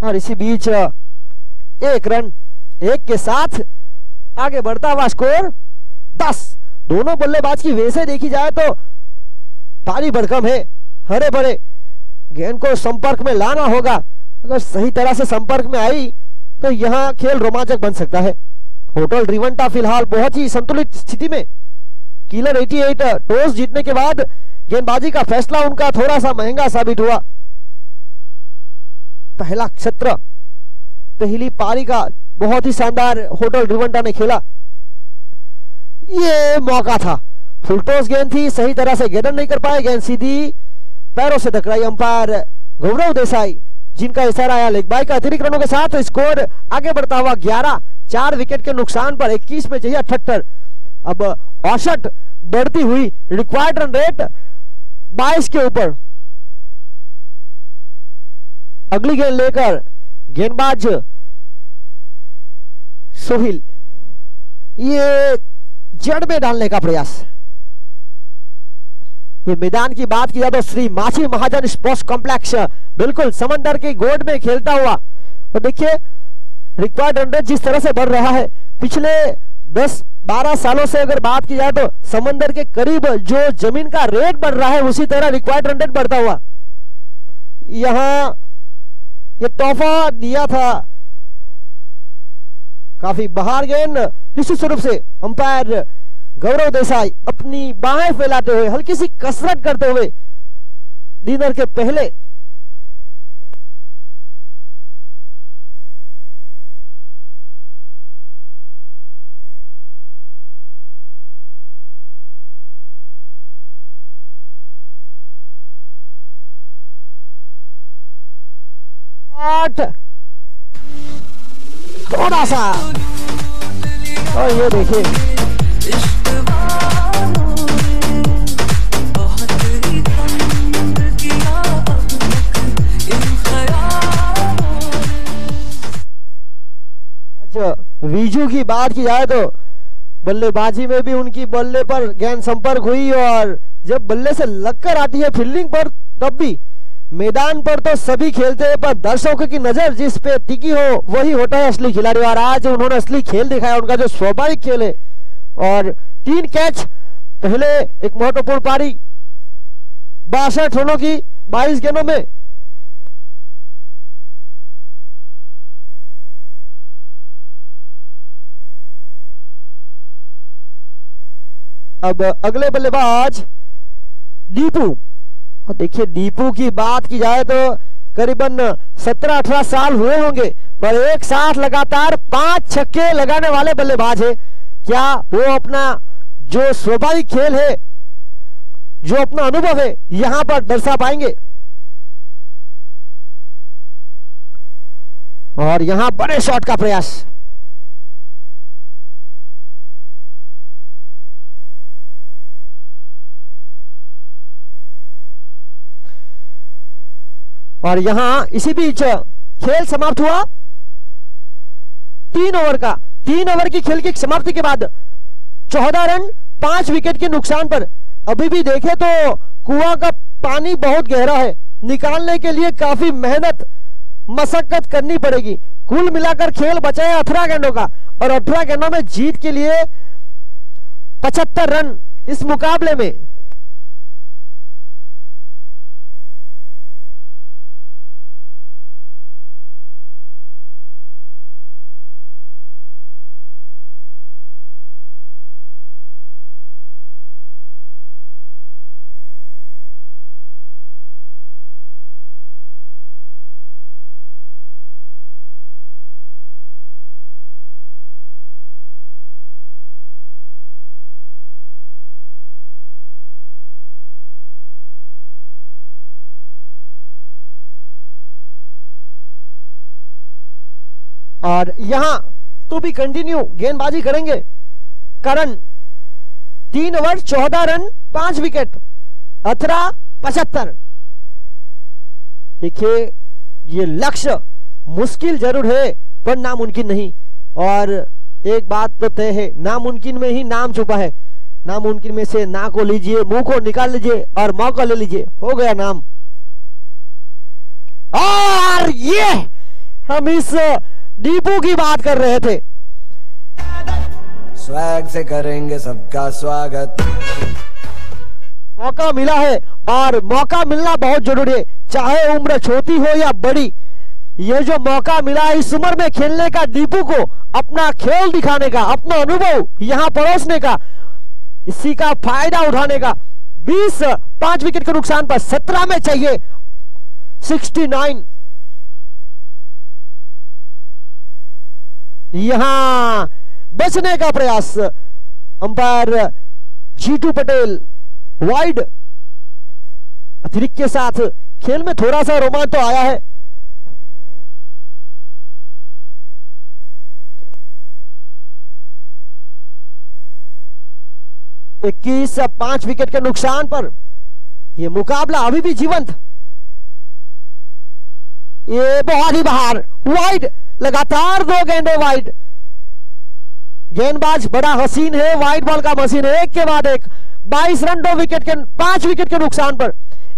और इसी बीच 1 रन 1 के साथ आगे बढ़ता हुआ स्कोर 10। दोनों बल्लेबाज की वैसे देखी जाए तो भारी भरकम है। हरे भरे गेंद को संपर्क में लाना होगा। अगर सही तरह से संपर्क में आई तो यहां खेल रोमांचक बन सकता है। होटल रिवंटा फिलहाल बहुत ही संतुलित स्थिति में। किलर 88 टॉस जीतने के बाद गेंदबाजी का फैसला उनका थोड़ा सा महंगा साबित हुआ। पहला सत्र पहली पारी का बहुत ही शानदार होटल रिवंटा ने खेला। ये मौका था, फुल टॉस गेंद थी, सही तरह से गेंद नहीं कर पाए। गेंद सीधी पैरों से टकराई। अंपायर गौरव देसाई, जिनका इशारा आया लेग बाय का। अतिरिक्त रनों के साथ स्कोर आगे बढ़ता हुआ 11। 4 विकेट के नुकसान पर 21 में चाहिए 78। अब औसत बढ़ती हुई रिक्वायर्ड रन रेट 22 के ऊपर। अगली गेंद लेकर गेंदबाज सोहिल, ये जड़ में डालने का प्रयास। ये मैदान की बात की जाए तो श्री माछी महाजन स्पोर्ट्स कॉम्प्लेक्स बिल्कुल समंदर की गोद में खेलता हुआ, और देखिए रिक्वायर्ड रन रेट जिस तरह से बढ़ रहा है, पिछले 10-12 सालों से अगर बात की जाए तो समंदर के करीब जो जमीन का रेट बढ़ रहा है उसी तरह रिक्वायर्ड रन रेट बढ़ता हुआ। यहां ये तोहफा दिया था, काफी बाहर गेंद, निश्चित रूप से अंपायर गौरव देसाई अपनी बाहें फैलाते हुए हल्की सी कसरत करते हुए डिनर के पहले थोड़ा सा, और ये देखिए वीजू की बात की जाए तो बल्लेबाजी में भी उनकी बल्ले पर गेंद संपर्क हुई, और जब बल्ले से लगकर आती है फील्डिंग पर तब भी मैदान पर तो सभी खेलते हैं, पर दर्शकों की नजर जिस पे टिकी हो वही होता है असली खिलाड़ी। और आज उन्होंने असली खेल दिखाया, उनका जो स्वाभाविक खेल है। और 3 कैच, पहले एक महत्वपूर्ण पारी 62 रनों की 22 गेंदों में। अब अगले बल्लेबाज दीपू, और देखिए दीपू की बात की जाए तो करीबन 17-18 साल हुए होंगे, पर एक साथ लगातार 5 छक्के लगाने वाले बल्लेबाज है। क्या वो अपना जो स्वाभाविक खेल है, जो अपना अनुभव है, यहां पर दर्शा पाएंगे? और यहां बड़े शॉट का प्रयास, और यहां इसी बीच खेल समाप्त हुआ 3 ओवर का। 3 ओवर की खेल की समाप्ति के बाद 14 रन 5 विकेट के नुकसान पर। अभी भी देखें तो कुआं का पानी बहुत गहरा है, निकालने के लिए काफी मेहनत मशक्कत करनी पड़ेगी। कुल मिलाकर खेल बचा है 18 गेंदों का, और 18 गेंदों में जीत के लिए 75 रन इस मुकाबले में। और यहां तो भी कंटिन्यू गेंदबाजी करेंगे करण। 3 ओवर 14 रन 5 विकेट 18-75। देखिए ये लक्ष्य मुश्किल जरूर है पर नामुमकिन नहीं, और एक बात तो तय है, नामुमकिन में ही नाम छुपा है। नामुमकिन में से ना को लीजिए, मुंह को निकाल लीजिए और मौका ले लीजिए, हो गया नाम। और ये हम इस दीपू की बात कर रहे थे। स्वैग से करेंगे सबका स्वागत। मौका मिला है और मौका मिलना बहुत जरूरी है, चाहे उम्र छोटी हो या बड़ी। ये जो मौका मिला है इस उम्र में खेलने का, दीपू को अपना खेल दिखाने का, अपना अनुभव यहां परोसने का, इसी का फायदा उठाने का। 5 विकेट के नुकसान पर 17 में चाहिए 69। यहां बचने का प्रयास, अंपायर जीतू पटेल वाइड। अतिरिक्त के साथ खेल में थोड़ा सा रोमांच तो आया है। इक्कीस 5 विकेट के नुकसान पर यह मुकाबला अभी भी जीवंत। ये बहुत ही बाहर वाइड, लगातार 2 गेंदें वाइड। गेंदबाज बड़ा हसीन है, व्हाइट बॉल का मशीन है, एक के बाद एक 22 रन 2 विकेट के 5 विकेट के नुकसान पर।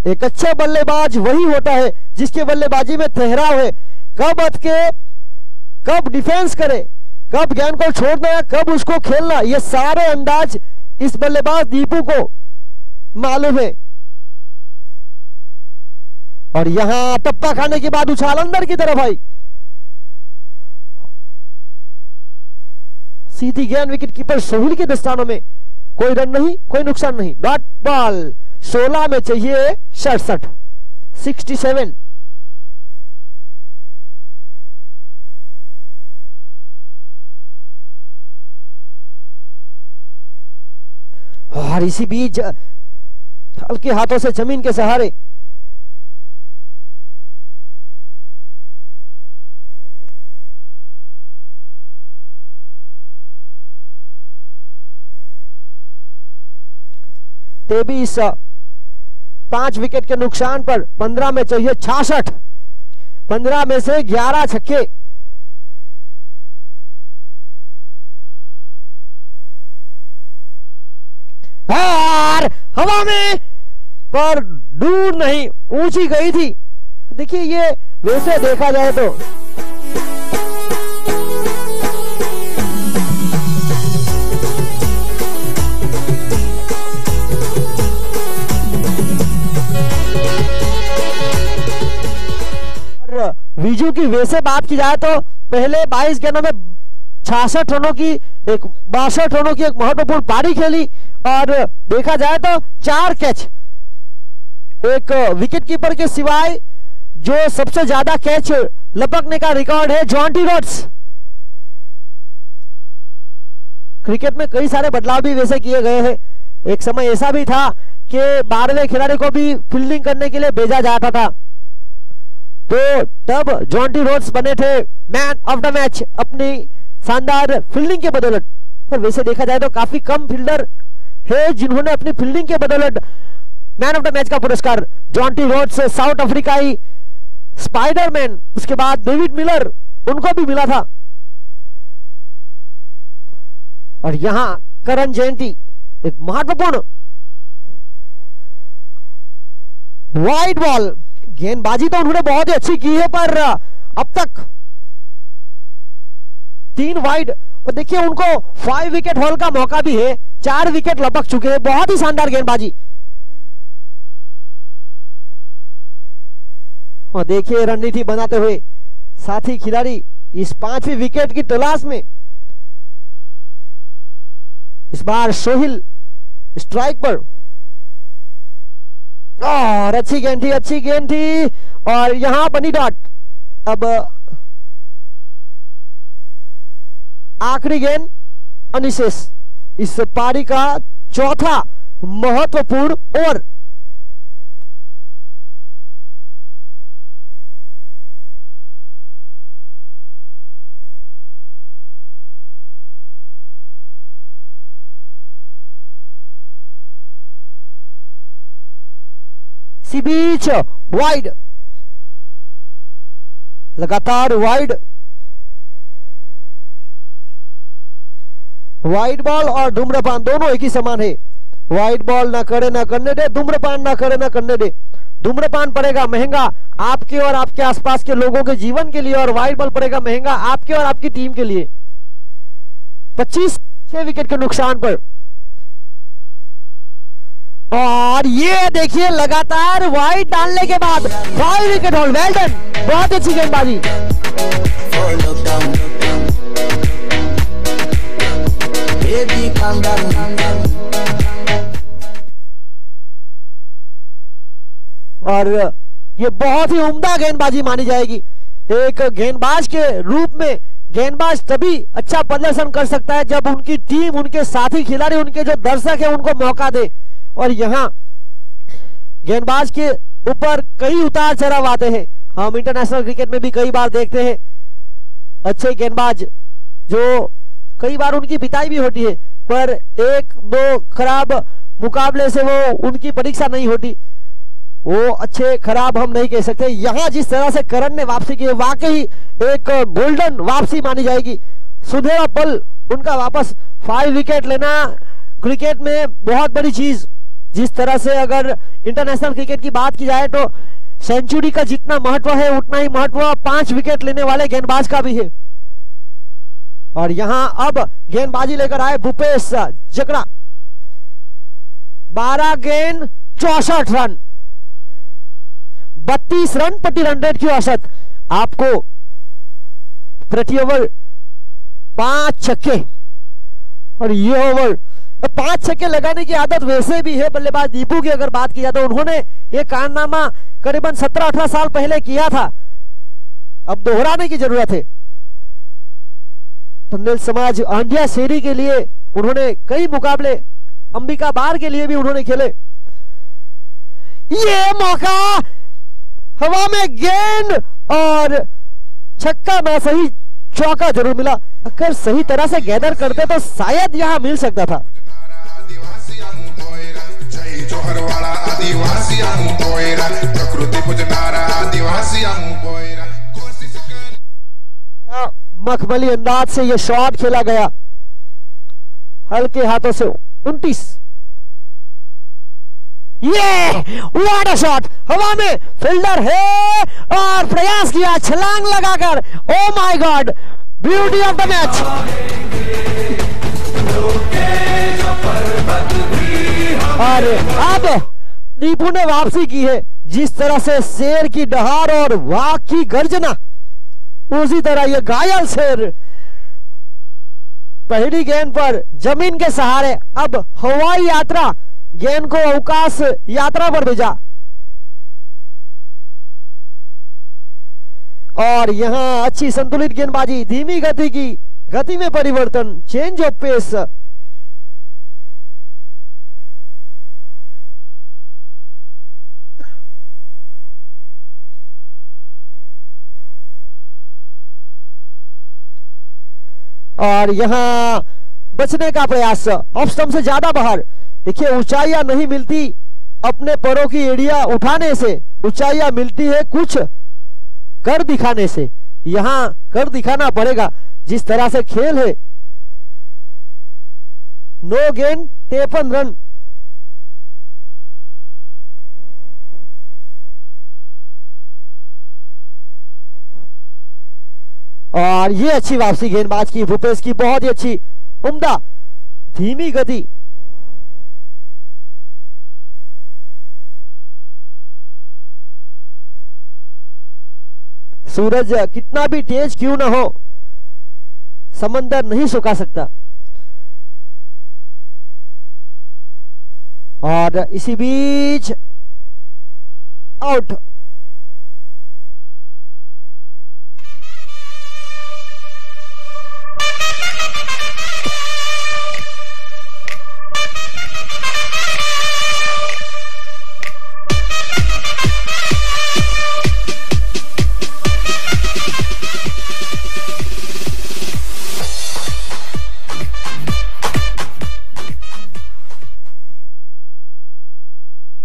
एक अच्छा बल्लेबाज वही होता है जिसके बल्लेबाजी में ठहराव है, कब अटके, कब डिफेंस करे, कब गेंद को छोड़ना है, कब उसको खेलना, ये सारे अंदाज इस बल्लेबाज दीपू को मालूम है। और यहां टप्पा खाने के बाद उछाल अंदर की तरफ आई, सीधी गेंद विकेट कीपर सोहिल के दस्तानों में, कोई रन नहीं, कोई नुकसान नहीं। डॉट बॉल 16 में चाहिए 67, 67। और इसी बीच हल्के हाथों से जमीन के सहारे तेबीस 5 विकेट के नुकसान पर 15 में चाहिए 66, 15 में से 11 छक्के। और हवा में पर दूर नहीं, ऊंची गई थी। देखिए ये वैसे देखा जाए तो विजू की वैसे बात की जाए तो पहले 22 गेंदों में 66 रनों की, 62 रनों की एक महत्वपूर्ण पारी खेली। और देखा जाए तो 4 कैच, एक विकेट कीपर के सिवाय जो सबसे ज्यादा कैच लपकने का रिकॉर्ड है जॉन्टी रोड्स। क्रिकेट में कई सारे बदलाव भी वैसे किए गए हैं। एक समय ऐसा भी था कि 12वें खिलाड़ी को भी फील्डिंग करने के लिए भेजा जाता था, तो तब जॉन्टी रोड्स बने थे मैन ऑफ द मैच अपनी शानदार फील्डिंग के बदौलत। और वैसे देखा जाए तो काफी कम फील्डर है जिन्होंने अपनी फील्डिंग के बदौलत मैन ऑफ द मैच का पुरस्कार, जॉन्टी रोड्स, साउथ अफ्रीकाई स्पाइडरमैन, उसके बाद डेविड मिलर, उनको भी मिला था। और यहां करण जयंती एक महत्वपूर्ण वाइड बॉल, गेंदबाजी तो उन्होंने बहुत ही अच्छी की है पर अब तक 3 वाइड। और देखिए उनको 5 विकेट हॉल का मौका भी है, 4 विकेट लपक चुके हैं, बहुत ही शानदार गेंदबाजी। और देखिए रणनीति बनाते हुए साथी खिलाड़ी इस 5वीं विकेट की तलाश में। इस बार सोहिल स्ट्राइक पर, और अच्छी गेंद थी, अच्छी गेंद थी। और यहां बनी डॉट। अब आखिरी गेंद अनिशेष, इस पारी का चौथा महत्वपूर्ण ओवर। इसी बीच वाइड, लगातार वाइड, वाइड बॉल और धूम्रपान दोनों एक ही समान है। वाइड बॉल ना करे ना करने दे, धूम्रपान ना करे ना करने दे। धूम्रपान पड़ेगा महंगा आपके और आपके आसपास के लोगों के जीवन के लिए, और वाइड बॉल पड़ेगा महंगा आपके और आपकी टीम के लिए। 25 6 विकेट के नुकसान पर। और ये देखिए लगातार वाइड डालने के बाद 5 विकेट हॉल, वेल डन, बहुत अच्छी गेंदबाजी। और ये बहुत ही उम्दा गेंदबाजी मानी जाएगी। एक गेंदबाज के रूप में गेंदबाज तभी अच्छा प्रदर्शन कर सकता है जब उनकी टीम, उनके साथी खिलाड़ी, उनके जो दर्शक है उनको मौका दे। और यहां गेंदबाज के ऊपर कई उतार चढ़ाव आते हैं, हम इंटरनेशनल क्रिकेट में भी कई बार देखते हैं। अच्छे गेंदबाज जो कई बार उनकी पिटाई भी होती है, पर 1-2 खराब मुकाबले से वो उनकी परीक्षा नहीं होती। वो अच्छे खराब हम नहीं कह सकते। यहां जिस तरह से करण ने वापसी की है, वाकई एक गोल्डन वापसी मानी जाएगी। सुनहरा पल उनका वापस 5 विकेट लेना क्रिकेट में बहुत बड़ी चीज। जिस तरह से अगर इंटरनेशनल क्रिकेट की बात की जाए तो सेंचुरी का जितना महत्व है उतना ही महत्व 5 विकेट लेने वाले गेंदबाज का भी है। और यहां अब गेंदबाजी लेकर आए भूपेश जकड़ा। 12 गेंद 64 रन, 32 रन प्रति रन रेट की औसत। आपको प्रति ओवर 5 छक्के, और ये ओवर 5 छक्के लगाने की आदत वैसे भी है बल्लेबाज दीपू की अगर बात की जाए तो उन्होंने ये कारनामा करीबन 17-18 साल पहले किया था, अब दोहराने की जरूरत है। टंडेल समाज आंडिया शेरी के लिए उन्होंने कई मुकाबले, अंबिका बार के लिए भी उन्होंने खेले। ये मौका, हवा में गेंद और छक्का ना सही चौका जरूर मिला। अगर सही तरह से गैदर करते तो शायद यहां मिल सकता था। मखमली अंदाज से यह शॉट खेला गया, हल्के हाथों से 29। ये व्हाट अ शॉट, हवा में फील्डर है और प्रयास किया छलांग लगाकर। Oh my God, beauty of the match. और अब दीपू ने वापसी की है। जिस तरह से शेर की दहाड़ और वाघ की गर्जना, उसी तरह ये घायल शेर पहली गेंद पर जमीन के सहारे अब हवाई यात्रा गेंद को अवकाश यात्रा पर भेजा। और यहां अच्छी संतुलित गेंदबाजी, धीमी गति की गति में परिवर्तन, चेंज ऑफ पेस। और यहां बचने का प्रयास, ऑफ स्टंप से ज्यादा बाहर। देखिए ऊंचाइयां नहीं मिलती अपने पैरों की एड़ियां उठाने से, ऊंचाइयां मिलती है कुछ कर दिखाने से। यहां कर दिखाना पड़ेगा जिस तरह से खेल है। 9 गेंद 53 रन। और ये अच्छी वापसी गेंदबाज की, भूपेश की, बहुत ही अच्छी, उम्दा, धीमी गति। सूरज कितना भी तेज क्यों ना हो, समंदर नहीं सुखा सकता। और इसी बीच आउट।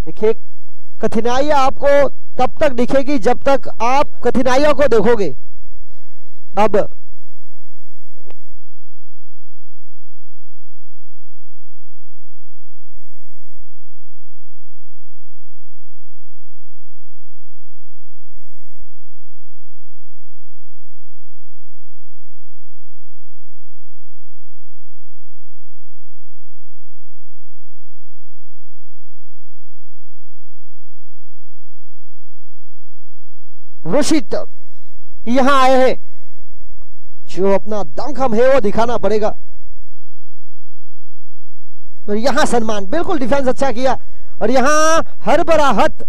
देखिए कठिनाइयां आपको तब तक दिखेगी जब तक आप कठिनाइयों को देखोगे। अब रोशित यहां आए हैं, जो अपना दमखम है वो दिखाना पड़ेगा। और यहां सम्मान, बिल्कुल डिफेंस अच्छा किया। और यहां हरबराहट,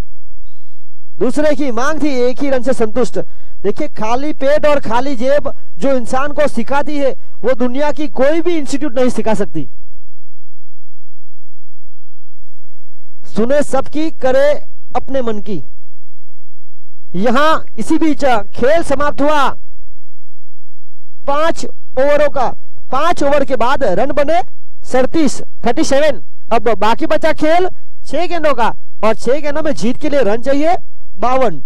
दूसरे की मांग थी, एक ही रन से संतुष्ट। देखिए खाली पेट और खाली जेब जो इंसान को सिखाती है वो दुनिया की कोई भी इंस्टीट्यूट नहीं सिखा सकती। सुने सबकी, करे अपने मन की। यहां इसी बीच खेल समाप्त हुआ 5 ओवरों का। 5 ओवर के बाद रन बने 37। अब बाकी बचा खेल 6 गेंदों का, और 6 गेंदों में जीत के लिए रन चाहिए 52।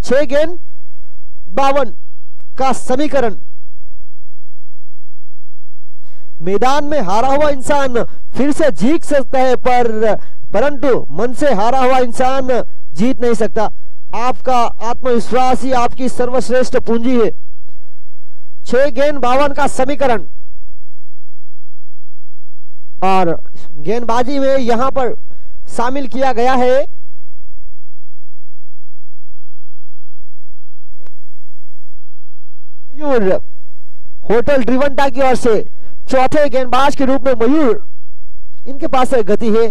6 गेंद 52 का समीकरण। मैदान में हारा हुआ इंसान फिर से जीत सकता है, परंतु मन से हारा हुआ इंसान जीत नहीं सकता। आपका आत्मविश्वास ही आपकी सर्वश्रेष्ठ पूंजी है। 6 गेंद 52 का समीकरण, और गेंदबाजी में यहां पर शामिल किया गया है मयूर होटल ड्रिवंटा की ओर से। चौथे गेंदबाज के रूप में मयूर, इनके पास गति है।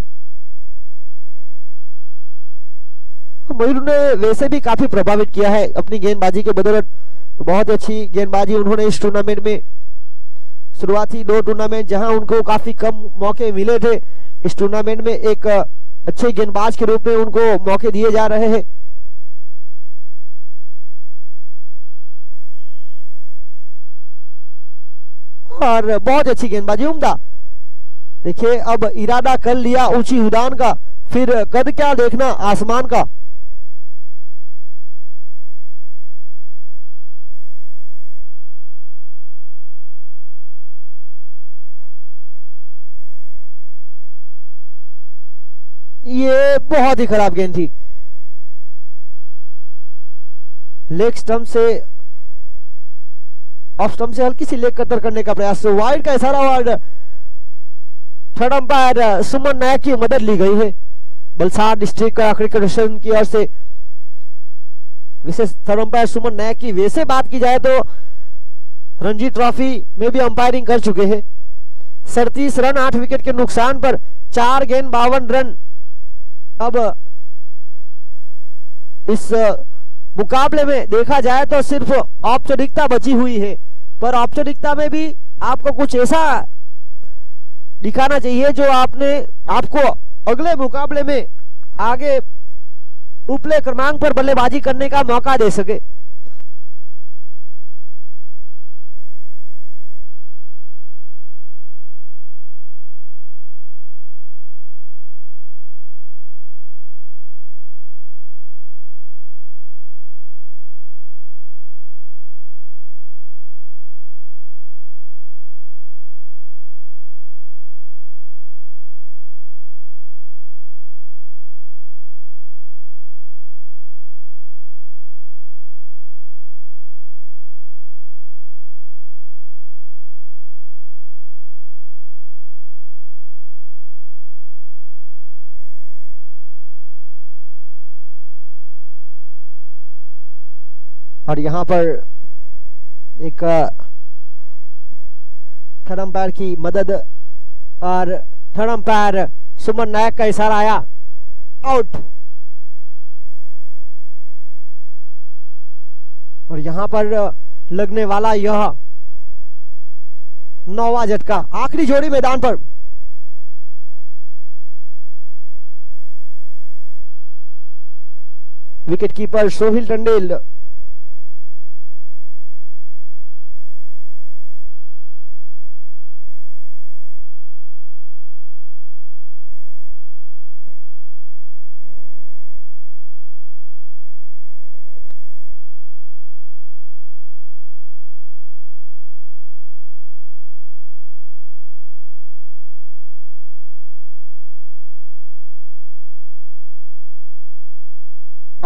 मयूर ने वैसे भी काफी प्रभावित किया है अपनी गेंदबाजी के बदौलत। बहुत अच्छी गेंदबाजी उन्होंने इस टूर्नामेंट में, शुरुआती 2 टूर्नामेंट जहां उनको काफी कम मौके मिले थे, इस टूर्नामेंट में एक अच्छे गेंदबाज के रूप में उनको मौके दिए जा रहे हैं। और बहुत अच्छी गेंदबाजी, उम्दा। देखिए अब इरादा कर लिया ऊंची उड़ान का, फिर कद क्या देखना आसमान का। ये बहुत ही खराब गेंद थी। लेग स्टंप से, ऑफ स्टंप से हल्की सी लेग कतर करने का प्रयास, वाइड का इशारा और थर्ड अंपायर सुमन नायक की मदद ली गई है। वलसाड डिस्ट्रिक्ट का क्रिकेट एसोसिएशन की ओर से विशेष थर्ड अंपायर सुमन नायक की। वैसे बात की जाए तो रणजी ट्रॉफी में भी अंपायरिंग कर चुके हैं। 37 रन 8 विकेट के नुकसान पर 4 गेंद 52 रन। अब इस मुकाबले में देखा जाए तो सिर्फ औपचारिकता बची हुई है, पर औपचारिकता में भी आपको कुछ ऐसा दिखाना चाहिए जो आपको अगले मुकाबले में आगे उपले क्रमांक पर बल्लेबाजी करने का मौका दे सके। और यहां पर एक थर्ड अंपायर की मदद और थर्ड अंपायर सुमन नायक का इशारा आया, आउट। और यहां पर लगने वाला यह 9वां झटका। आखिरी जोड़ी मैदान पर। Wicket keeper Sohil Tandel.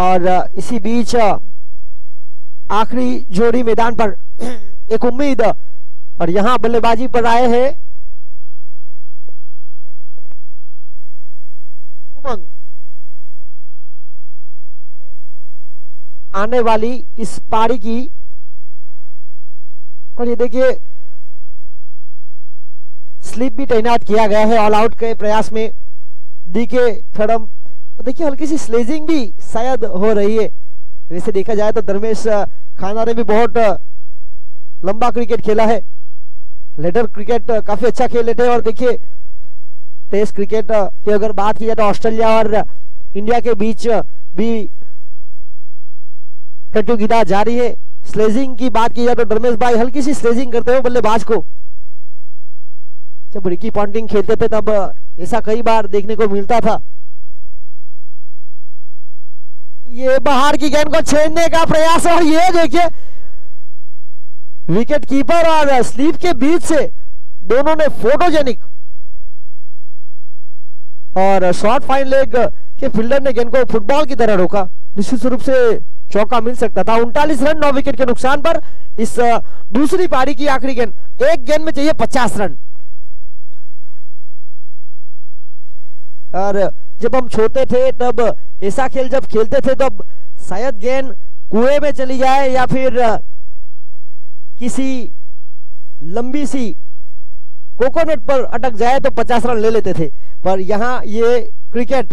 और इसी बीच आखिरी जोड़ी मैदान पर एक उम्मीद, और यहां बल्लेबाजी पर आए हैं उमंग। आने वाली इस पारी की, और ये देखिए स्लिप भी तैनात किया गया है ऑल आउट के प्रयास में। डीके थर्ड, देखिए हल्की सी स्लेजिंग भी शायद हो रही है। वैसे देखा जाए तो धर्मेश खाना ने भी बहुत लंबा क्रिकेट खेला है, लेडर क्रिकेट काफी अच्छा खेले थे। और देखिए टेस्ट क्रिकेट की अगर बात की जाए तो ऑस्ट्रेलिया और इंडिया के बीच भी प्रतियोगिता जारी है। स्लेजिंग की बात की जाए तो धर्मेश भाई हल्की सी स्लेजिंग करते हुए बल्लेबाज को, जब रिकी पॉन्टिंग खेलते थे तब ऐसा कई बार देखने को मिलता था। ये बाहर की गेंद को छेड़ने का प्रयास, और ये देखिए विकेट कीपर और स्लीप के बीच से दोनों ने फोटोजेनिक और शॉर्ट फाइन लेग के फील्डर ने गेंद को फुटबॉल की तरह रोका। निश्चित रूप से चौका मिल सकता था। 39 रन 9 विकेट के नुकसान पर इस दूसरी पारी की आखिरी गेंद। एक गेंद में चाहिए 50 रन। और जब हम छोटे थे तब ऐसा खेल जब खेलते थे तब शायद गेंद कुएं में चली जाए या फिर किसी लंबी सी कोकोनट पर अटक जाए तो 50 रन ले लेते थे। पर यहाँ ये क्रिकेट